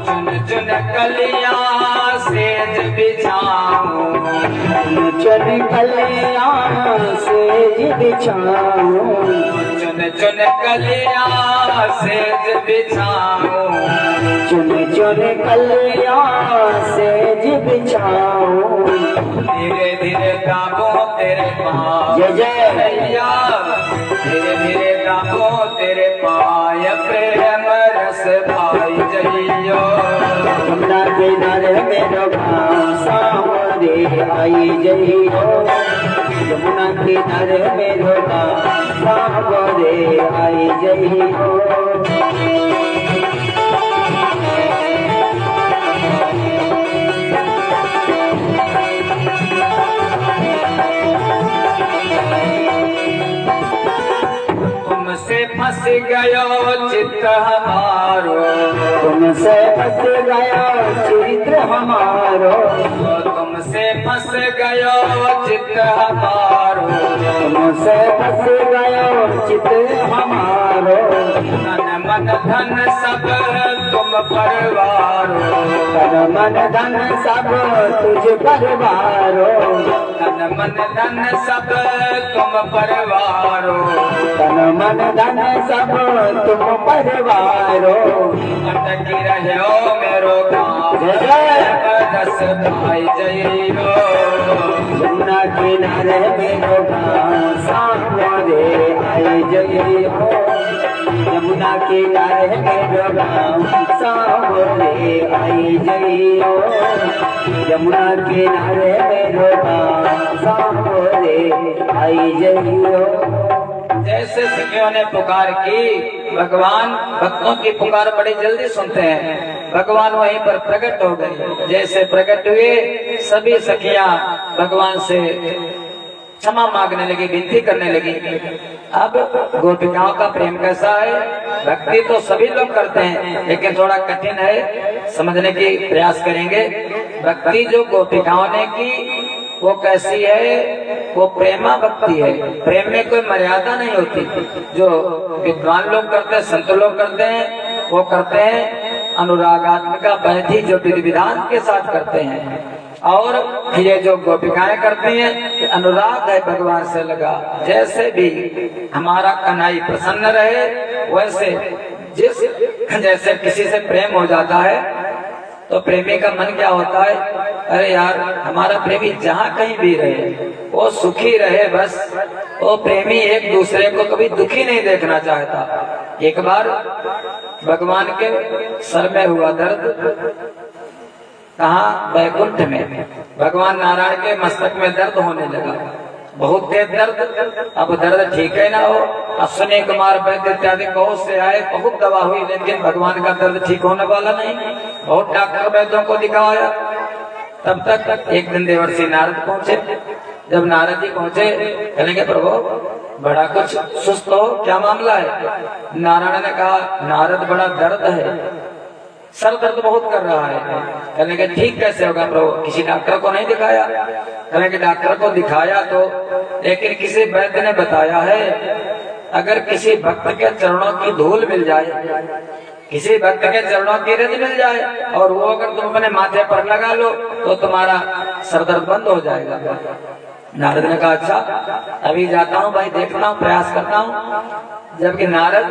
S2: चुन चुन कलियां सेज बिछाऊं,
S1: चुन कलियां सेज बिछाऊं,
S2: चुन चुन कलियां सेज बिछाऊं,
S1: चुन चुन कलियां सेज बिछाऊं।
S2: धीरे धीरे गाबो तेरे पाँव
S1: जय जय
S2: भैया, धीरे धीरे गाबो तेरे पाय, प्रेम रस भाई जइयो,
S1: यमुना किनारे मेरो गाँव सामोरे आई जइयो, यमुना किनारे मेरो गाँव सामोरे आई जइयो।
S2: तुमसे फंस गयो चित्त हमारो,
S1: तुमसे फंस गया चित्र हमारो,
S2: तुमसे फंस गयो चित्त हमारो,
S1: तुमसे फंस गया चित्र हमारो,
S2: तन मन धन सब तुम परवारो,
S1: तन मन धन सब तुझ परवारो,
S2: तन मन धन सब तुम परवारो,
S1: तन मन धन सब तुम परवारो।
S2: अटकी रहो मेरो गाँव दस भाई जइयो,
S1: यमुना किनारे मेरो गाँव सामोरे आई जइयो, यमुना किनारे मेरो गाँव सामोरे आई जइयो, यमुना किनारे मेरो गाँव सामोरे आई जइयो।
S2: जैसे सखियों ने पुकार की, भगवान भक्तों की पुकार बड़ी जल्दी सुनते हैं, भगवान वहीं पर प्रकट हो गए। जैसे प्रकट हुए सभी सखियां भगवान से क्षमा मांगने लगी, विनती करने लगी। अब गोपिकाओं का प्रेम कैसा है? भक्ति तो सभी लोग करते हैं, लेकिन थोड़ा कठिन है, समझने की प्रयास करेंगे। भक्ति जो गोपिकाओं ने की वो कैसी है? वो प्रेमा भक्ति है। प्रेम में कोई मर्यादा नहीं होती। जो विद्वान लोग करते हैं, संत लोग करते हैं, वो करते हैं अनुरागात्मिका बैठी, जो विधि विधान के साथ करते हैं। और ये जो गोपिकाएं करती हैं, ये अनुराग है भगवान से लगा। जैसे भी हमारा कन्हई प्रसन्न रहे, वैसे जैसे किसी से प्रेम हो जाता है तो प्रेमी का मन क्या होता है? अरे यार, हमारा प्रेमी जहाँ कहीं भी रहे वो सुखी रहे बस। वो प्रेमी एक दूसरे को कभी दुखी नहीं देखना चाहता। एक बार भगवान के सर में हुआ दर्द, कहाँ? बैकुंठ में। भगवान नारायण के मस्तक में दर्द होने लगा, बहुत तेज दर्द। अब दर्द ठीक है ना हो। अश्विनी कुमार वैद्य इत्यादि बहुत से आए, बहुत दवा हुई, लेकिन भगवान का दर्द ठीक होने वाला नहीं। बहुत डॉक्टर वैद्यों को दिखाया। तब तक एक दिन देवर्षि नारद पहुंचे। जब नारद जी पहुंचे, कहेंगे प्रभु बड़ा कुछ सुस्त हो, क्या मामला है? नारायण ने कहा, नारद बड़ा दर्द है। सर दर्द बहुत कर रहा है। कहने के ठीक कैसे होगा प्रभु? किसी डॉक्टर को नहीं दिखाया? कहने के डॉक्टर को दिखाया तो, लेकिन किसी वैद्य ने बताया है अगर किसी भक्त के चरणों की धूल मिल जाए, किसी भक्त के चरणों की रज मिल जाए और वो अगर तुम अपने माथे पर लगा लो तो तुम्हारा सर दर्द बंद हो जाएगा। नारद ने कहा अच्छा अभी जाता हूँ भाई, देखता हूँ, प्रयास करता हूँ। जबकि नारद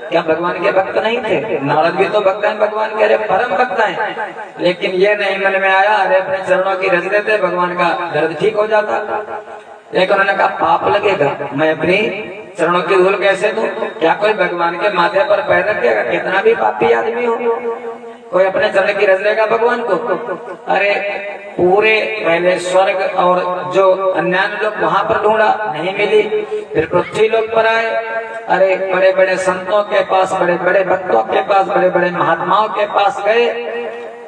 S2: क्या भगवान के भक्त नहीं थे? नारद भी तो भक्त हैं भगवान के, अरे परम भक्त हैं। लेकिन ये नहीं मन में आया अरे अपने चरणों की रज देते भगवान का दर्द ठीक हो जाता। लेकिन उन्होंने कहा पाप लगेगा, मैं अपनी चरणों की धूल कैसे दूं? क्या कोई भगवान के माथे पर पैर रखेगा? कितना भी पापी आदमी हो, कोई अपने चरण की रज लेगा भगवान को? अरे पूरे पहले स्वर्ग और जो अन्य लोग वहां पर ढूंढा, नहीं मिली। फिर पृथ्वी लोग पर आए, अरे बड़े बड़े संतों के पास, बड़े बड़े भक्तों के पास, बड़े बड़े महात्माओं के पास गए,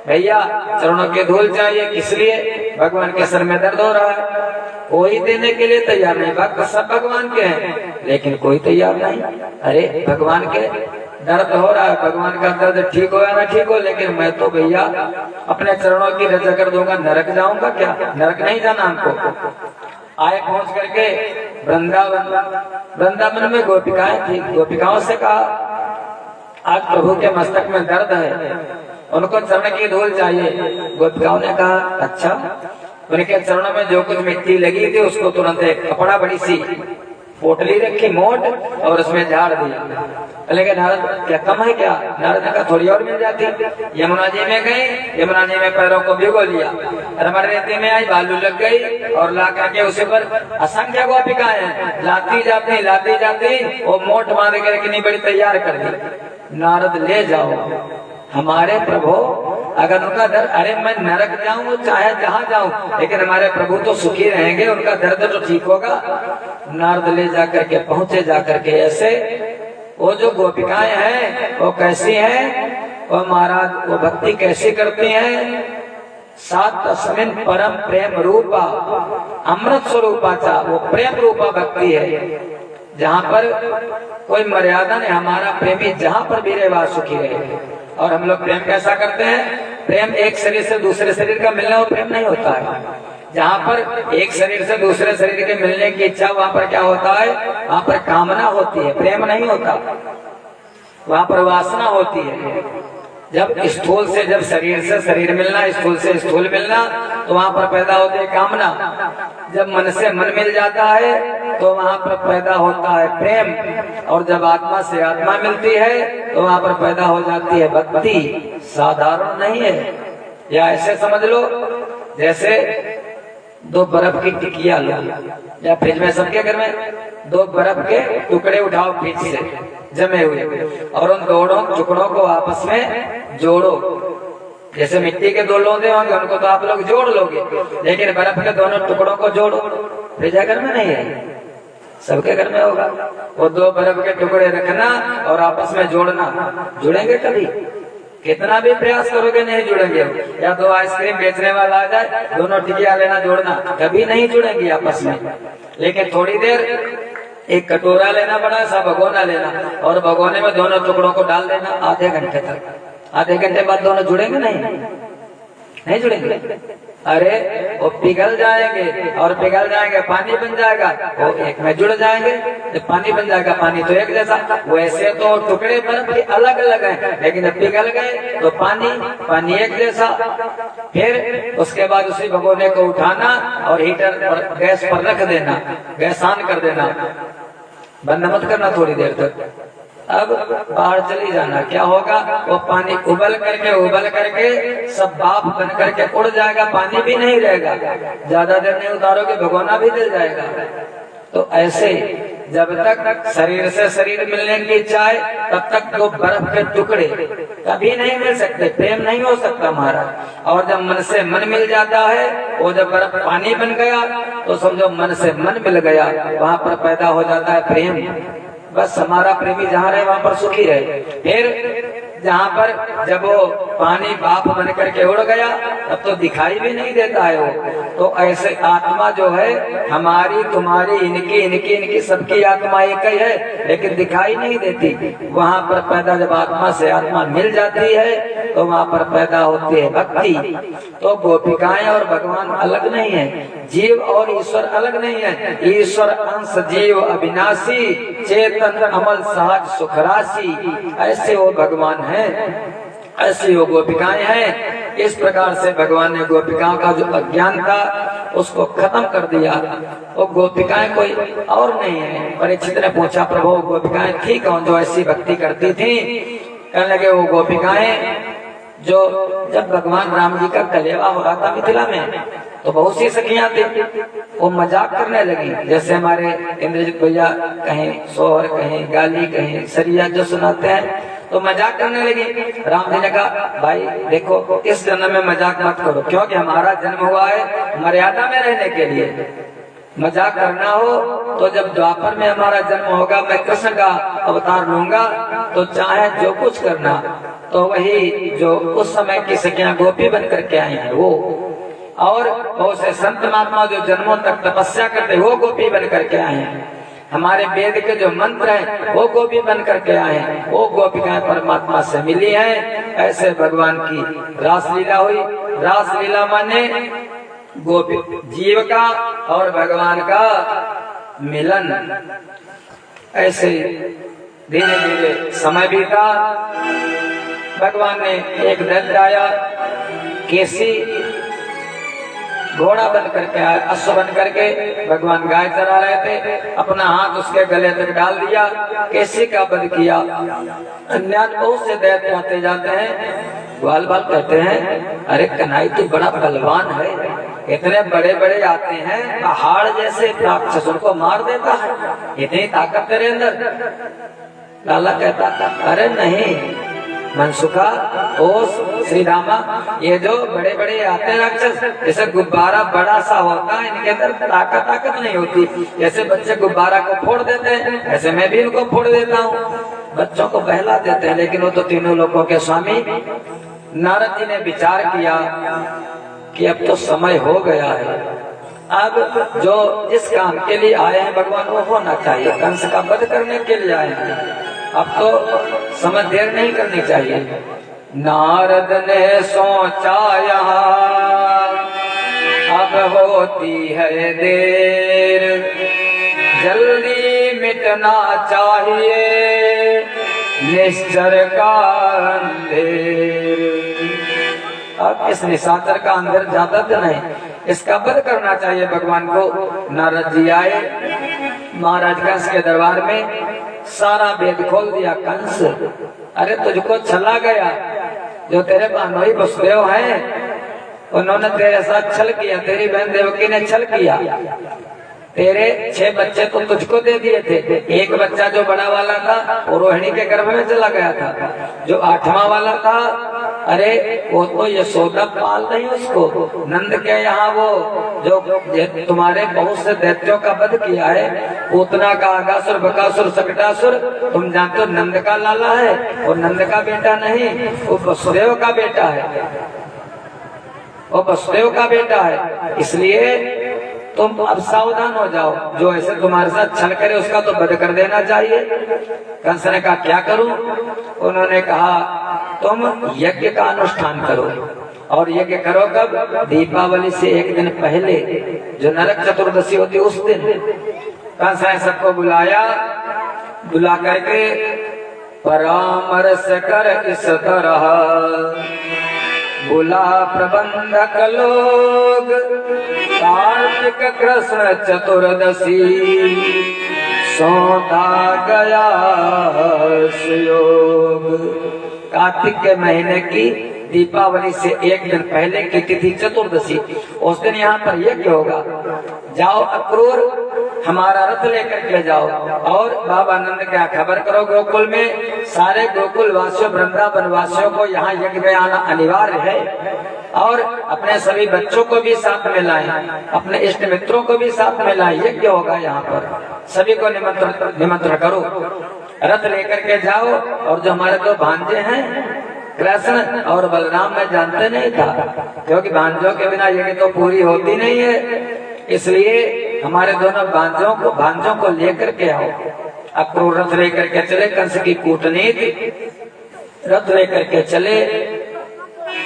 S2: भैया चरणों की धूल चाहिए। किस लिए? भगवान के सर में दर्द हो रहा है। कोई देने के लिए तैयार नहीं, भक्त सब भगवान के हैं लेकिन कोई तैयार नहीं। अरे भगवान के दर्द हो रहा है, भगवान का दर्द ठीक हो या ना ठीक हो, लेकिन मैं तो भैया अपने चरणों की रजा कर दूंगा, नरक जाऊंगा क्या? नरक नहीं जाना हमको। आए पहुंच करके वृंदावन, वृंदावन में गोपिकाएं थी। गोपिकाओं से कहा आज प्रभु के मस्तक में दर्द है, उनको चरण की धूल चाहिए। गोपिकाओं ने कहा अच्छा। उनके चरणों में जो कुछ मिट्टी लगी थी उसको तुरंत एक कपड़ा बड़ी सी पोटली रखी मोट और उसमें झाड़ दिया। लेकिन नारद क्या कम है क्या? नारद ने कहा थोड़ी और मिल जाती। यमुना जी में गए, यमुना जी में पैरों को भिगो लिया, रमण रेती में आई, बालू लग गई और ला करके उसी पर असंख्य गोपिकाएं हैं, लाती जाती वो मोट बांध कर कितनी बड़ी तैयार कर दी। नारद ले जाओ हमारे प्रभु, अगर उनका दर्द, अरे मैं नरक जाऊं चाहे जहां जाऊं, लेकिन हमारे प्रभु तो सुखी रहेंगे, उनका दर्द तो ठीक होगा। नारद ले जाकर के पहुंचे, जाकर के ऐसे वो जो गोपिकाएं हैं वो कैसी हैं, वो महाराज वो भक्ति कैसी करती हैं? सात तस्मिन परम प्रेम रूपा अमृत स्वरूपाचा, वो प्रेम रूपा भक्ति है जहाँ पर कोई मर्यादा नहीं। हमारा प्रेमी जहाँ पर भी रहे सुखी रहे। और हम लोग प्रेम कैसा करते हैं? प्रेम एक शरीर से दूसरे शरीर का मिलना वो प्रेम नहीं होता है। जहाँ पर एक शरीर से दूसरे शरीर के मिलने की इच्छा, वहाँ पर क्या होता है? वहाँ पर कामना होती है, प्रेम नहीं होता। वहाँ पर वासना होती है। जब स्थूल से, जब शरीर से शरीर मिलना, स्थूल से स्थूल मिलना, तो वहाँ पर पैदा होती है कामना। जब मन से मन मिल जाता है तो वहाँ पर पैदा होता है प्रेम। और जब आत्मा से आत्मा मिलती है तो वहाँ पर पैदा हो जाती है भक्ति। साधारण नहीं है। या ऐसे समझ लो जैसे दो बर्फ की टिकिया लो, या फ्रिज में, सबके घर में दो बर्फ के टुकड़े उठाओ फ्रिज से जमे हुए, और उन दोनों टुकड़ों को आपस में जोड़ो। जैसे मिट्टी के दो लोंदे होंगे उनको तो आप लोग जोड़ लोगे, लेकिन बर्फ के दोनों टुकड़ों को जोड़ो। फ्रिज घर में नहीं है, सबके घर में होगा। वो दो बर्फ के टुकड़े रखना और आपस में जोड़ना। जुड़ेंगे कभी? कितना भी प्रयास करोगे नहीं जुड़ेंगे। या दो आइसक्रीम बेचने वाला आ जाए, दोनों टिकिया लेना, जोड़ना, कभी नहीं जुड़ेंगे आपस में। लेकिन थोड़ी देर एक कटोरा लेना, बड़ा सा भगोना लेना, और भगोने में दोनों टुकड़ों को डाल देना आधे घंटे तक। आधे घंटे बाद दोनों जुड़ेंगे नहीं जुड़ेंगे। अरे वो पिघल जाएंगे, और पिघल जाएंगे पानी बन जाएगा, वो एक में जुड़ जाएंगे। जब पानी बन जाएगा, पानी तो एक जैसा। वैसे तो टुकड़े बर्फ के अलग अलग हैं, लेकिन जब पिघल गए तो पानी एक जैसा। फिर उसके बाद उसी भगोने को उठाना और हीटर पर, गैस पर रख देना, गैस ऑन कर देना, बंद मत करना थोड़ी देर तक। अब बाहर चली जाना, क्या होगा? वो पानी उबल करके सब भाप बन करके उड़ जाएगा, पानी भी नहीं रहेगा। ज्यादा देर नहीं उतारोगे, भगोना भी जल जाएगा। तो ऐसे जब तक शरीर से शरीर मिलने की इच्छा है तब तक तो बर्फ के टुकड़े कभी नहीं मिल सकते, प्रेम नहीं हो सकता हमारा। और जब मन से मन मिल जाता है, वो जब बर्फ पानी बन गया तो समझो मन से मन मिल गया, वहां पर पैदा हो जाता है प्रेम। बस हमारा प्रेमी जहाँ रहे वहां पर सुखी रहे। फिर जहाँ पर जब वो पानी बाप बन करके उड़ गया तब तो दिखाई भी नहीं देता है वो। तो ऐसे आत्मा जो है हमारी तुम्हारी इनकी इनकी इनकी सबकी आत्मा एक ही है, लेकिन दिखाई नहीं देती। वहाँ पर पैदा जब आत्मा से आत्मा मिल जाती है तो वहाँ पर पैदा होती है भक्ति। तो गोपिकाएं और भगवान अलग नहीं है, जीव और ईश्वर अलग नहीं है। ईश्वर अंश जीव अविनाशी, चेतन अमल सहज सुखराशि, ऐसे वो भगवान है, ऐसी वो गोपिकाएं हैं। इस प्रकार से भगवान ने गोपिकाओं का जो अज्ञान था उसको खत्म कर दिया। वो गोपिकाएं कोई और नहीं है। परीक्षित ने पूछा, प्रभु गोपिकाएं थी कौन जो ऐसी भक्ति करती थी? कहने लगे वो गोपिकाएं जो जब भगवान राम जी का कलेवा हो रहा था मिथिला में तो बहुत सी सखियां थी, वो मजाक करने लगी। जैसे हमारे इंद्रजीत भैया कहीं सोहर कहीं गाली कहीं सरिया जो सुनाते हैं तो मजाक करने लगी। राम जी ने कहा, भाई देखो इस जन्म में मजाक मत करो, क्योंकि हमारा जन्म हुआ है मर्यादा में रहने के लिए। मजाक करना हो तो जब द्वापर में हमारा जन्म होगा, मैं कृष्ण का अवतार लूंगा तो चाहे जो कुछ करना। तो वही जो उस समय की सखियां गोपी बन करके आई हैं वो, और बहुत से संत महात्मा जो जन्मों तक तपस्या करते वो गोपी बन करके आए हैं। हमारे वेद के जो मंत्र हैं वो गोपी बन करके आए हैं, वो गोपिकाएं परमात्मा से मिली हैं। ऐसे भगवान की रासलीला हुई। रासलीला माने गोपी जीव का और भगवान का मिलन। ऐसे धीरे धीरे समय बीता। भगवान ने एक दैत्य आया, केसी घोड़ा बन करके आया, अश्व बन करके। भगवान गाय चरा रहे थे, अपना हाथ उसके गले तक डाल दिया, केसी का वध किया। अन्य बहुत से दैत्य आते जाते हैं, ग्वाल बाल कहते हैं, अरे कन्हई तू बड़ा बलवान है, इतने बड़े बड़े आते हैं, पहाड़ जैसे राक्षस उनको मार देता है, इतनी ताकत तेरे अंदर। लाला कहता था, अरे नहीं मनसुखा, ओ श्री रामा, ये जो बड़े बड़े आते हैं राक्षस, जैसे गुब्बारा बड़ा सा होता है, इनके अंदर ताकत नहीं होती। जैसे बच्चे गुब्बारा को फोड़ देते हैं, ऐसे मैं भी इनको फोड़ देता हूँ, बच्चों को बहला देते हैं। लेकिन वो तो तीनों लोगों के स्वामी। नारद जी ने विचार किया कि अब तो समय हो गया है, अब जो जिस काम के लिए आए हैं भगवान वो होना चाहिए। कंस का वध करने के लिए आए हैं, अब तो समय देर नहीं करनी चाहिए। नारद ने सोचा यहाँ अब होती है देर, जल्दी मिटना चाहिए निश्चर का अंधेर। अब इस निशाचर का अंधेर ज्यादा तो नहीं, इसका वध करना चाहिए भगवान को। नारद जी आए महाराज कंस के दरबार में, सारा वेद खोल दिया। कंस, अरे तुझको छला गया, जो तेरे बहनोई वसुदेव हैं उन्होंने तेरे साथ छल किया, तेरी बहन देवकी ने छल किया। तेरे 6 बच्चे तो तुझको दे दिए थे, एक बच्चा जो बड़ा वाला था वो रोहिणी के गर्भ में चला गया था, जो 8वां वाला था अरे वो तो यशोदा पाल रही उसको। नंद के यहाँ वो जो तुम्हारे बहुत से दैत्यों का वध किया है, पूतना का आगासुर बकासुर सकटासुर, तुम जानते हो नंद का लाला है, वो नंद का बेटा नहीं, वो वसुदेव का बेटा है, वो वसुदेव का बेटा है। इसलिए तुम अब सावधान हो जाओ, जो ऐसे तुम्हारे साथ छल करे उसका तो वध कर देना चाहिए। कंस ने कहा क्या करूं? उन्होंने कहा तुम यज्ञ का अनुष्ठान करो, और यज्ञ करो कब? दीपावली से एक दिन पहले, जो नरक चतुर्दशी होती उस दिन। कंस ने सबको बुलाया, बुला करके परामर्श कर इस तरह बुला प्रबंधक लोग, कार्तिक कृष्ण चतुर्दशी सौंधा गया सुयोग। कार्तिक के महीने की दीपावली से एक दिन पहले की तिथि चतुर्दशी, उस दिन यहाँ पर यज्ञ होगा। जाओ अक्रूर हमारा रथ लेकर के जाओ, और बाबा नंद क्या खबर करो गोकुल में, सारे गोकुल वासियों वृंदावन वासियों को यहाँ यज्ञ में आना अनिवार्य है। और अपने सभी बच्चों को भी साथ में लाएं, अपने इष्ट मित्रों को भी साथ में लाएं, यज्ञ होगा यहाँ पर, सभी को निमंत्रण करो। रथ लेकर के जाओ। और जो हमारे दो भांजे हैं कृष्ण और बलराम, मैं जानते नहीं था, क्योंकि भांजों के बिना यज्ञ तो पूरी होती नहीं है, इसलिए हमारे दोनों भांजों को लेकर के आओ। अक्रूर रथ लेकर के चले, कंस की कूटनीति, रथ लेकर के चले।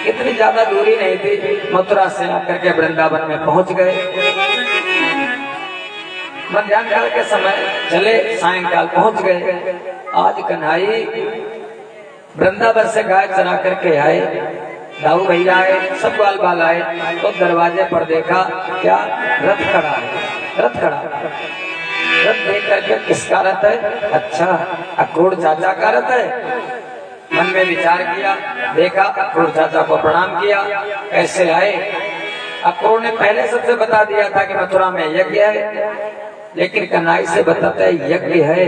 S2: इतनी ज्यादा दूरी नहीं थी, मथुरा से आकर के वृंदावन में पहुंच गए। मध्याह्न काल के समय चले, सायंकाल पहुंच गए। आज कन्हई वृंदावन से गाय चरा करके आए, दाऊ भैया आए, सब बाल बाल आए, तो दरवाजे पर देखा क्या, रथ खड़ा है। रथ खड़ा, रथ देख करके किसका रथ है? अच्छा, अक्रूर चाचा का रथ है। मन में विचार किया, देखा, अक्रूर चाचा को प्रणाम किया। कैसे आए? अक्रूर ने पहले सबसे बता दिया था कि मथुरा में यज्ञ है, लेकिन कन्हई से बताता है यज्ञ है,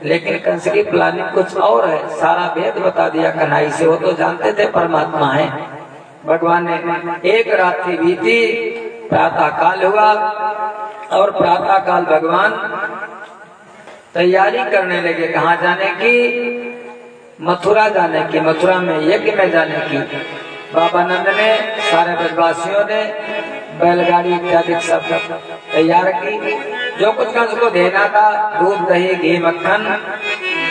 S2: लेकिन कंस की प्लानिंग कुछ और है। सारा भेद बता दिया कन्हई से। वो तो जानते थे परमात्मा है। भगवान ने एक रात्रि बीती, प्रातः काल हुआ और प्रातः काल भगवान तैयारी करने लगे। कहाँ जाने की? मथुरा जाने की, मथुरा में यज्ञ में जाने की। बाबा नंद ने, सारे ब्रजवासियों ने बैलगाड़ी इत्यादि सब तैयार की। जो कुछ कंस को देना था, दूध, दही, घी, मक्खन,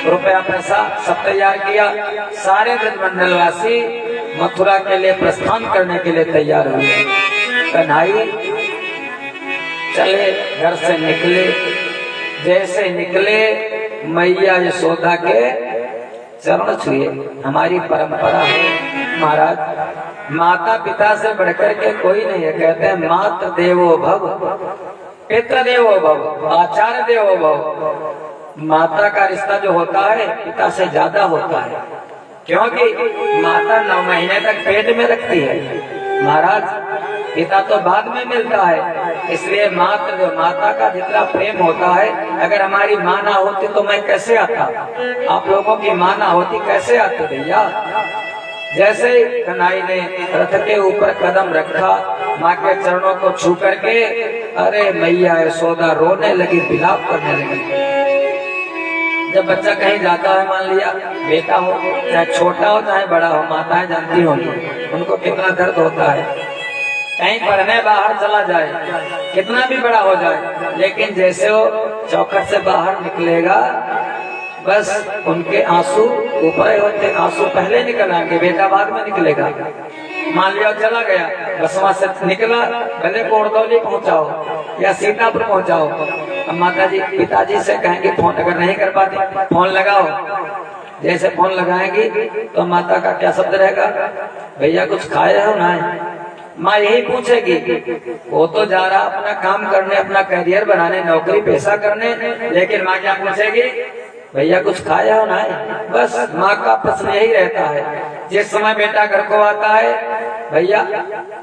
S2: रुपया, पैसा, सब तैयार किया। सारे ब्रजमंडलवासी मथुरा के लिए प्रस्थान करने के लिए तैयार हुए। कन्हई चले, घर से निकले। जैसे निकले, मैया यशोदा के चरण छुए। हमारी परंपरा है महाराज, माता पिता से बढ़कर के कोई नहीं है। कहते हैं मातृ देवो भव, पितृ देवो भव, आचार्य देवो भव। माता का रिश्ता जो होता है पिता से ज्यादा होता है, क्योंकि माता 9 महीने तक पेट में रखती है महाराज, पिता तो बाद में मिलता है। इसलिए माता का जितना प्रेम होता है, अगर हमारी माँ ना होती तो मैं कैसे आता? आप लोगों की माँ ना होती कैसे आती भैया? जैसे कन्हई ने रथ के ऊपर कदम रखा, माँ के चरणों को छू करके, अरे मैया यशोदा रोने लगी, विलाप करने लगी। जब बच्चा कहीं जाता है, मान लिया बेटा हो, चाहे छोटा हो चाहे बड़ा हो, माताएं जानती होंगी उनको कितना दर्द होता है। कहीं पढ़ने बाहर चला जाए, कितना भी बड़ा हो जाए, लेकिन जैसे वो चौखट से बाहर निकलेगा, बस उनके आंसू ऊपर होते, आंसू पहले निकल आएंगे, बेटा बाद में निकलेगा। मान लिया चला गया, बस वहां से निकला, भले कोड़दौली पहुंचाओ या सीतापुर पहुंचाओ, अब माता जी पिताजी से कहेंगे फोन, अगर नहीं कर पाते फोन लगाओ। जैसे फोन लगाएंगी तो माता का क्या शब्द रहेगा? भैया कुछ खाए हो ना? माँ यही पूछेगी। वो तो जा रहा अपना काम करने, अपना करियर बनाने, नौकरी पेशा करने, लेकिन माँ क्या पूछेगी? भैया कुछ खाया हो ना? बस माँ का प्रश्न यही रहता है। जिस समय बेटा घर को आता है, भैया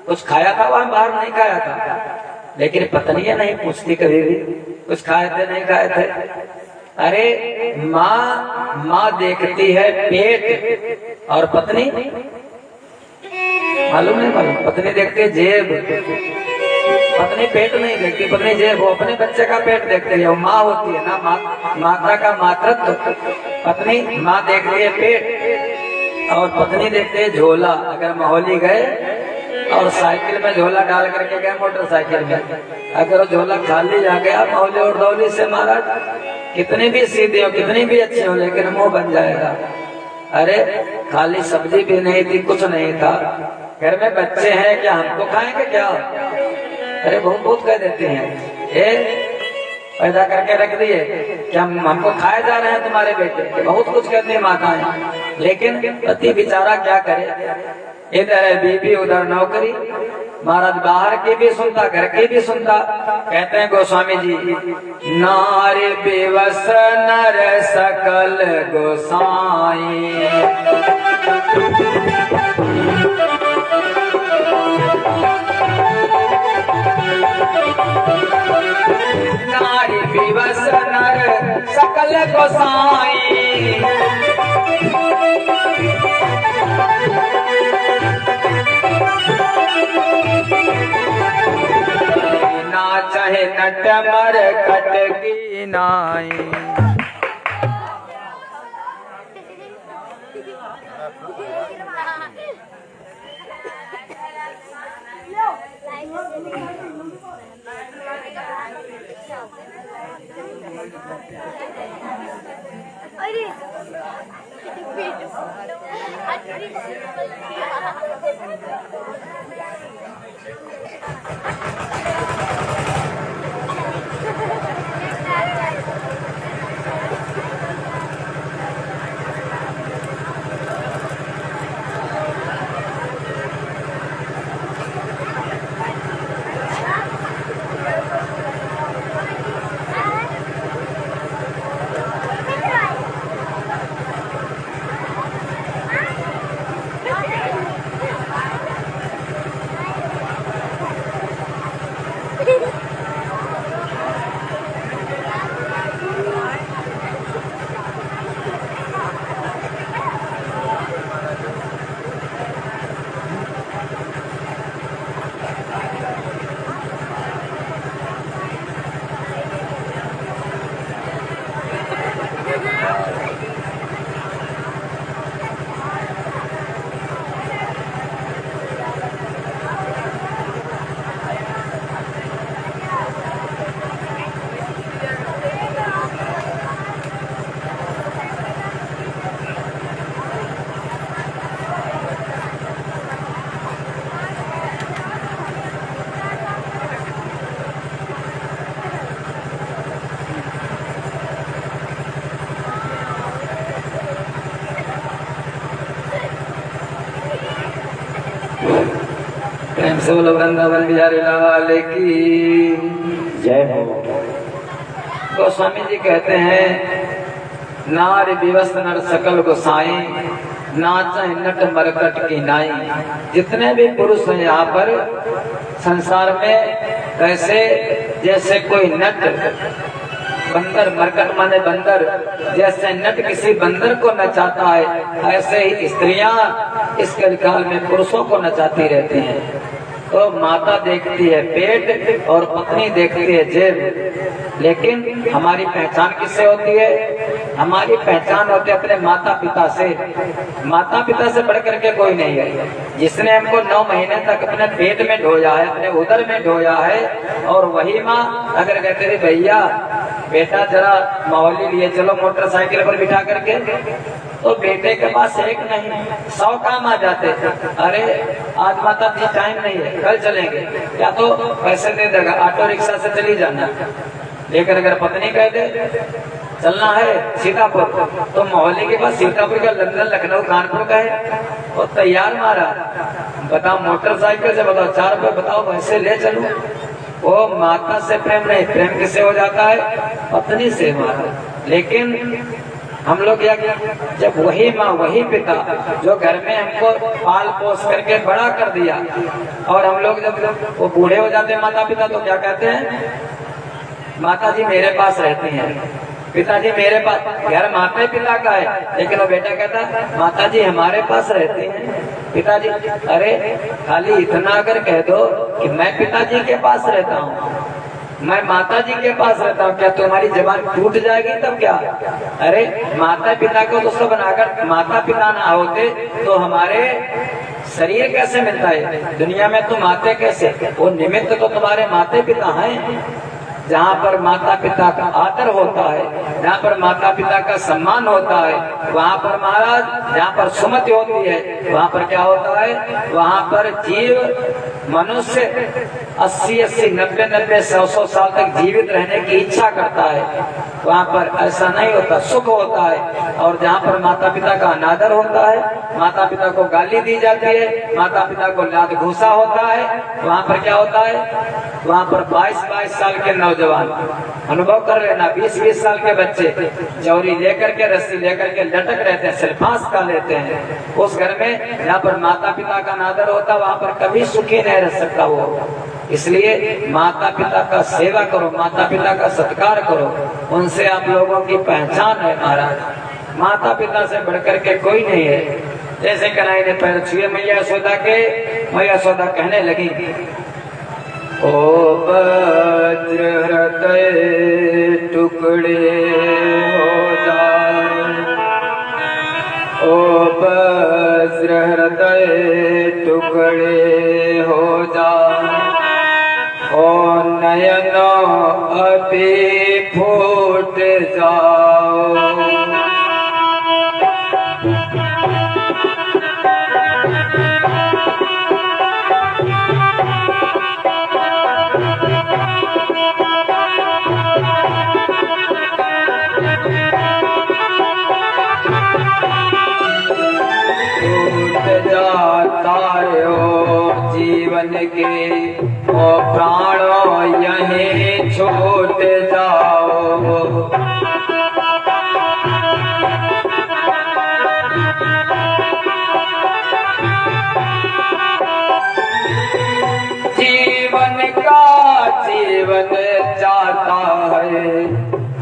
S2: कुछ खाया था? वहां बाहर नहीं खाया था, लेकिन पत्नियां नहीं पूछती कभी भी कुछ खाए थे नहीं खाए थे। अरे माँ देखती है पेट, और पत्नी मालूम नहीं मालूम? पत्नी देखती है जेब, पत्नी पेट नहीं देखती, पत्नी जेब, वो अपने बच्चे का पेट देखती है। वो माँ होती है ना, माता का मातृत्व। पत्नी माँ देखती है पेट और पत्नी देखती है झोला। अगर महोली गए और साइकिल में झोला डाल करके गए, मोटरसाइकिल में, अगर वो झोला खाली आ गया महोली और दौली से, महाराज कितनी भी सीधी हो, कितनी भी अच्छी हो, लेकिन मुंह बन जाएगा। अरे खाली सब्जी भी नहीं थी, कुछ नहीं था, घर में बच्चे हैं, क्या हमको खाएंगे क्या? अरे बहुत कह देते हैं, पैदा करके रख दिए, क्या हमको खाए जा रहे हैं तुम्हारे बेटे? बहुत कुछ कहते हैं माताएं, लेकिन पति बेचारा क्या करे? इधर है बीबी, उधर नौकरी। महाराज बाहर की भी सुनता, घर की भी सुनता। कहते हैं गोस्वामी जी, नारी बेवस नर सकल गोसाई, नारी बेवस नर सकल गोसाई, ना चाहे नट मर कट की नाई। प्रेम से बोलो वृंदावन बिहारी लाल की
S1: जय हो।
S2: गोस्वामी जी कहते हैं, नार विवश नर सकल गोसाई, नाचा नट मरकट की नाई। जितने भी पुरुष हैं यहाँ पर संसार में, कैसे जैसे कोई नट बंदर, मरकट माने बंदर, जैसे नट किसी बंदर को नचाता है, ऐसे ही स्त्रियां इस कलिकाल में पुरुषों को नचाती रहती हैं। तो माता देखती है पेट और पत्नी देखती है जेब, लेकिन हमारी पहचान किससे होती है? हमारी पहचान होती है अपने माता पिता से। माता पिता से बढ़ करके कोई नहीं है। जिसने हमको 9 महीने तक अपने पेट में ढोया है, अपने उदर में ढोया है, और वही माँ अगर कहते थे भैया बेटा जरा मौली लिए चलो मोटरसाइकिल पर बिठा करके, तो बेटे के पास एक नहीं 100 काम आ जाते। अरे आज माता जी टाइम नहीं है, कल चलेंगे, या तो पैसे दे देगा, ऑटो रिक्शा से चली जाना। लेकर अगर पत्नी कह दे चलना है सीतापुर, तो मोहल्ले के पास सीतापुर का लंदन लखनऊ कानपुर का है, और तैयार मारा। बताओ मोटरसाइकिल से, बताओ 4 रुपए, बताओ पैसे ले चलूं। वो माता से प्रेम नहीं, प्रेम किससे हो जाता है? पत्नी से हमारा। लेकिन हम लोग जब वही माँ वही पिता जो घर में हमको पाल पोस करके बड़ा कर दिया, और हम लोग जब वो बूढ़े हो जाते हैं माता पिता, तो क्या कहते हैं? माता जी मेरे पास रहती हैं, पिताजी मेरे पास। घर माता पिता का है, लेकिन वो बेटा कहता माता जी हमारे पास रहती हैं। पिताजी, अरे खाली इतना अगर कह दो कि मैं पिताजी के पास रहता हूँ, मैं माता जी के पास रहता हूँ, क्या तुम्हारी जबान टूट जाएगी तब क्या? अरे माता पिता को तो सब बनाकर, माता पिता ना होते तो हमारे शरीर कैसे मिलता है दुनिया में? तो माते कैसे? वो निमित्त तो तुम्हारे माते पिता हैं। जहाँ पर माता पिता का आदर होता है, जहाँ पर माता पिता का सम्मान होता है, वहाँ पर महाराज, जहाँ पर सुमति होती है, वहाँ पर क्या होता है? वहाँ पर जीव मनुष्य 80-80, 90-90, 100-100 साल तक जीवित रहने की इच्छा करता है। वहाँ पर ऐसा नहीं होता, सुख होता है। और जहाँ पर माता पिता का अनादर होता है, माता पिता को गाली दी जाती है, माता पिता को लात घूसा होता है, वहाँ पर क्या होता है? वहाँ पर 22-22 साल के नौजवान, अनुभव कर लेना, 20-20 साल के बच्चे चौरी लेकर के, रस्सी लेकर के लटक रहते हैं, सिलफांस का लेते हैं। उस घर में जहाँ पर माता पिता का अनादर होता, वहाँ पर कभी सुखी नहीं रह सकता वो। इसलिए माता पिता का सेवा करो, माता पिता का सत्कार करो, उनसे आप लोगों की पहचान है महाराज। माता पिता से बढ़कर के कोई नहीं है। जैसे कन्हैया ने पैर छुए मैया यशोदा के, मैया यशोदा कहने लगी, ओ वज्र हृदय टुकड़े हो जाए, ओ वज्र हृदय टुकड़े हो जाए, ओ नयनों अभी फूट जाओ। उतारो जीवन के ओ प्राणो यहीं छूट जाओ। जीवन का जीवन जाता है,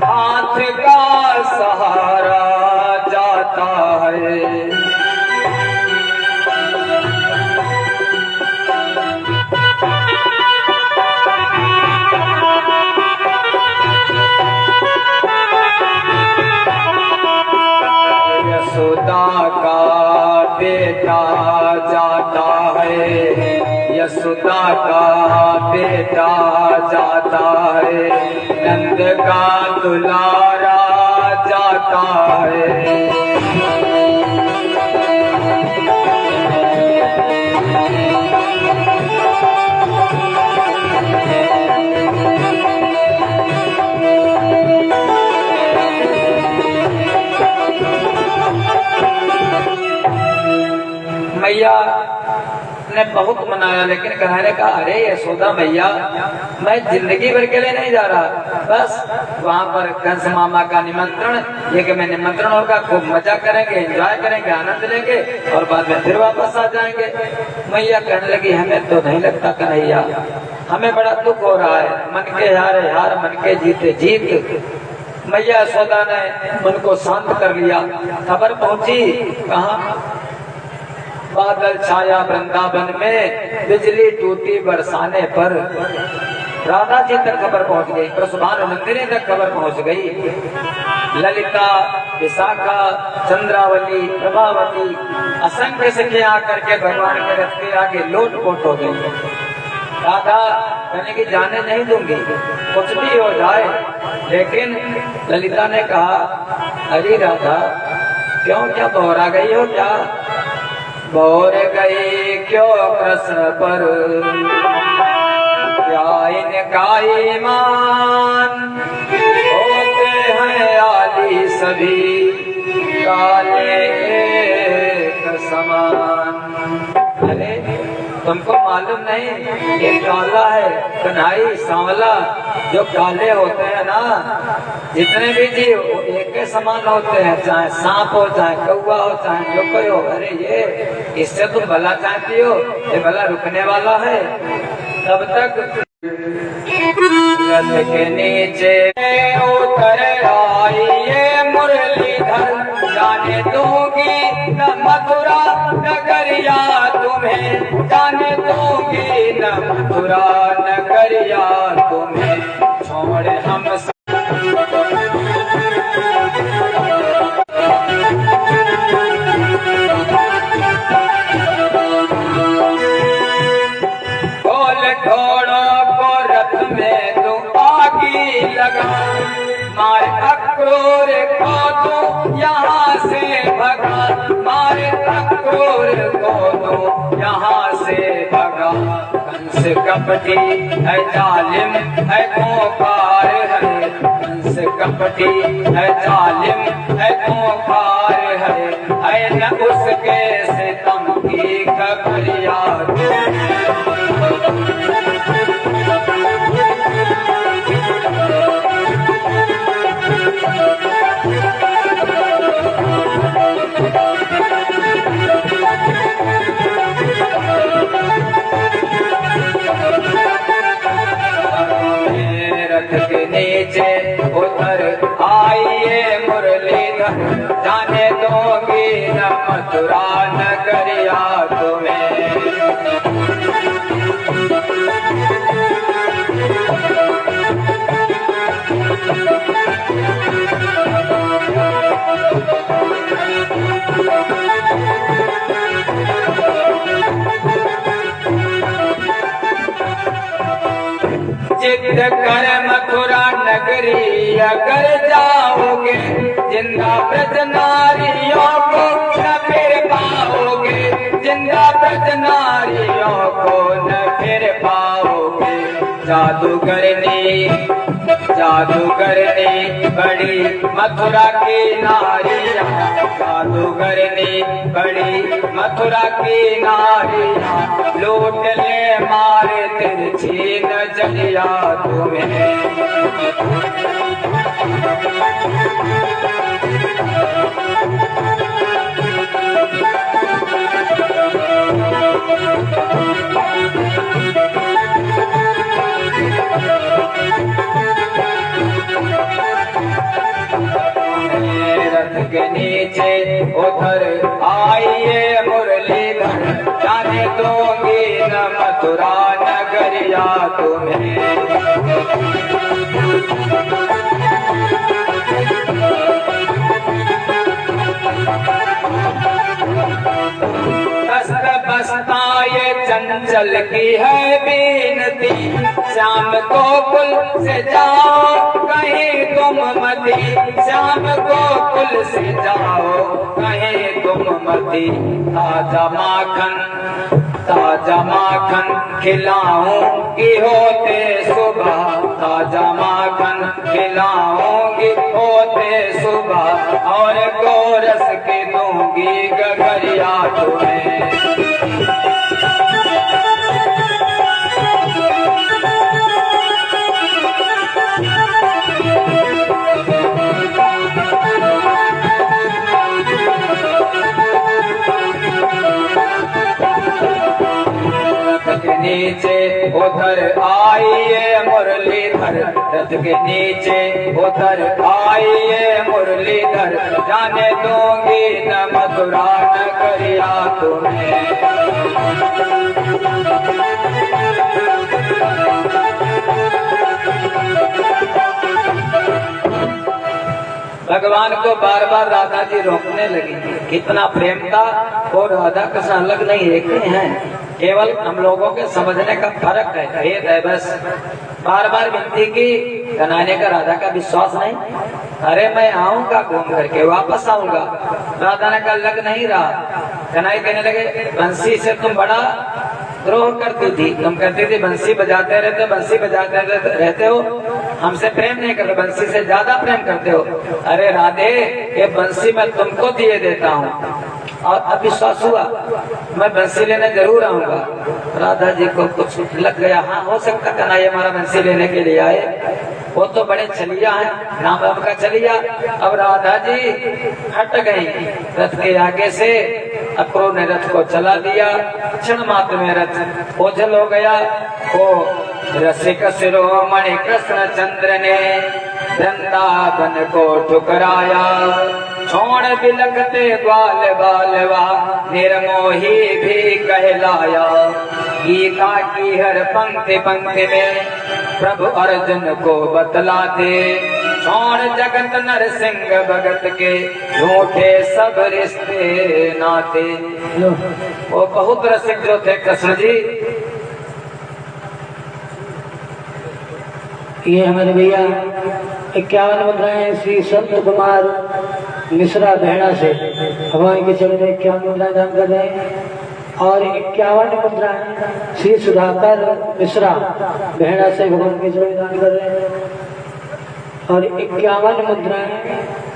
S2: हाथ का सहारा जाता है। यशोदा का बेटा जाता है, यशोदा का बेटा जाता है, नंद का दुलारा जाता है। मैया ने बहुत मनाया, लेकिन कन्हैया ने कहा अरे यशोदा मैया, मैं जिंदगी भर के लिए नहीं जा रहा, बस वहाँ पर कंस मामा का निमंत्रण, ये कि मैं निमंत्रण होगा, खूब मजा करेंगे, एंजॉय करेंगे, आनंद लेंगे और बाद में फिर वापस आ जाएंगे। मैया कहने लगी हमें तो नहीं लगता कन्हैया, हमें बड़ा दुख हो रहा है, मन के हारे हार मन के जीते जीत। मैया यशोदा ने मन को शांत कर लिया। खबर पहुंची कहाँ? बादल छाया वृंदावन में, बिजली टूटी बरसाने पर। राधा जी तक खबर पहुंच गई, प्रसुभानुनंदिनी तक खबर पहुंच गई। ललिता, विशाखा, चंद्रावली, प्रभावती, असंख्य सखियां आकर के भगवान के रथ के आगे लोट पोट हो गई। राधा कहने की जाने नहीं दूंगी, कुछ भी हो जाए। लेकिन ललिता ने कहा अरे राधा क्यों, क्या बौरा गई हो क्या? बोर गई क्यों कृष्ण पर, क्या इनका ईमान, होते हैं आली सभी काले एक समान। अरे तुमको मालूम नहीं ये काला है कन्हई सांवला, जो काले होते हैं ना, जितने भी जीव एक के समान होते हैं, चाहे सांप हो, चाहे कौवा हो, चाहे जो कोई हो। अरे ये इससे तुम भला चाहती हो, ये भला रुकने वाला है। तब तक रथ के नीचे उतर आई ये मुरलीधर, जाने दूंगी न मथुरा नगरिया तुम्हें, जाने दूंगी न मथुरा नगरिया तुम्हें, छोड़ हम लगा, मारे अक्रूर को तो यहाँ से भगा, मारे अक्रूर को तो यहाँ से भगा। कंस कपटी है जालिम है खूंखार है, कंस कपटी है जालिम है खूंखार है न उसके सितम की खबरिया। के नीचे उतर आइए मुरलीधर, जाने दूंगी न मथुरा नगरिया तुम्हें। जिद कर मथुरा नगरी अगर जाओगे, जिंदा ब्रज नारियों को न फिर पाओगे, जिंदा ब्रज नारियों को न फिर पाओगे। जादूगरनी बड़ी मथुरा की नारियां, जादूगरनी बड़ी मथुरा की नारियां, लूट ले मारे तिरछी नजरिया तुम्हें। रथ के नीचे उधर आइए मुरलीधर, जाने दोगी न मथुरा नगरिया तुम्हें। बसता ये चंचल की है बीनती, श्याम गोकुल से जाओ कहीं तुम मती, श्याम गोकुल से जाओ कहीं तुम मती। ताजा माखन खिलाऊंगी होते सुबह, ताजा माखन खिलाऊंगी होते सुबह, और गोरस की दूंगी गगरिया तुम्हें। नीचे उधर आइए मुरलीधर, रथ के नीचे उधर आइए मुरलीधर, जाने दूंगी न मथुरा नगरिया तुम्हें। भगवान को बार बार राधा जी रोकने लगी। कितना प्रेम था, वो राधा कृष्ण अलग नहीं, एक ही हैं, केवल हम लोगों के समझने का फर्क है, भेद है बस। बार बार विनती की, कन्हैया का राधा का विश्वास नहीं। अरे मैं आऊंगा घूम करके वापस आऊंगा। राधा ने कहा लग नहीं रहा। कन्हैया कहने लगे बंसी से तुम बड़ा द्रोह करती थी, तुम कहती थी बंसी बजाते रहते हो, हमसे प्रेम नहीं करते, बंसी से ज्यादा प्रेम करते हो। अरे राधे, ये बंसी मैं तुमको दिए देता हूँ, और अब विश्वास हुआ, मैं बंसी लेने जरूर आऊंगा। राधा जी को कुछ लग गया, हाँ हो सकता कन्हैया हमारा बंसी लेने के लिए आए, वो तो बड़े चलिया है, नाम का चलिया। अब राधा जी हट गई रथ के आगे से, अक्रूर ने रथ को चला दिया, क्षण मात्र में रथ ओझल हो गया। वो रसिक शिरोमणि कृष्ण चंद्र ने वृंदावन को ठुकराया, छोड़ बिलखते ग्वाल बालवा निर्मोही भी कहलाया। गीता की हर पंक्ति पंक्ति में प्रभु अर्जुन को बतलाते, छोड़ जगत नरसिंह भगत के झूठे सब रिश्ते नाते। वो बहुत रसिक जो थे कृष्ण जी।
S3: ये हमारे भैया 51 मुद्राएं श्री संत कुमार मिश्रा बहना से भगवान के चरण में 51 मुद्राएं दान कर रहे हैं, और 51 मुद्राएं श्री सुधाकर मिश्रा बहना से भगवान के चरण में दान कर रहे हैं, और 51 मुद्राएं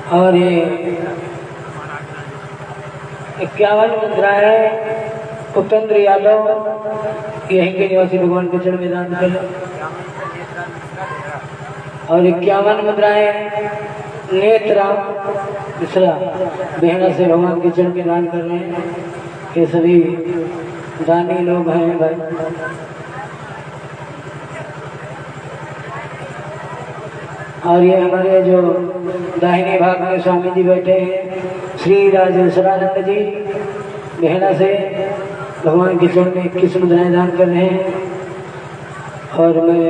S3: और ये 51 मुद्राएं उपेंद्र यादव यहीं के निवासी भगवान के चरण में दान कर, और 51 मुद्राएं नेतराम मिश्रा बहना से भगवान के चरण में दान कर रहे हैं। ये सभी दानी लोग हैं भाई। और ये हमारे जो दाहिने भाग में स्वामी जी बैठे हैं, श्री राजेश्वरानंद जी बहना से भगवान के चरण में 21 मुद्राएं दान कर रहे हैं, और मैं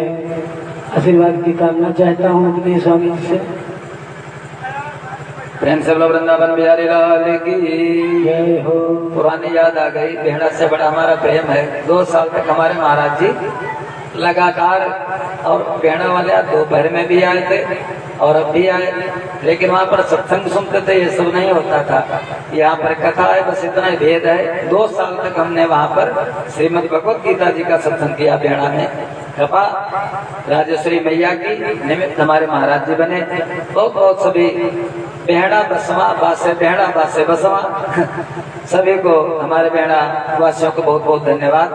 S3: आशीर्वाद की कामना चाहता हूँ अपने स्वामी जी से।
S2: प्रेम से बोलो वृंदावन बिहारी लाल की
S3: जय हो।
S2: पुरानी याद आ गई। बेहड़ा से बड़ा हमारा प्रेम है। 2 साल तक हमारे महाराज जी लगातार, और बेहड़ा वाले दोपहर में भी आए थे और अब भी आए, लेकिन वहाँ पर सत्संग सुनते थे, ये सब नहीं होता था। यहाँ पर कथा है, बस इतना ही भेद है। 2 साल तक हमने वहाँ पर श्रीमद् भगवत गीता जी का सत्संग किया बेहड़ा में। कृपा राजेश्वरी मैया की निमित्त हमारे महाराज जी बने। बहुत बहुत सभी बेहड़ा बसवा बासे बेहड़ा बासे बसवा सभी को, हमारे बेहड़ा वासियों को बहुत बहुत धन्यवाद।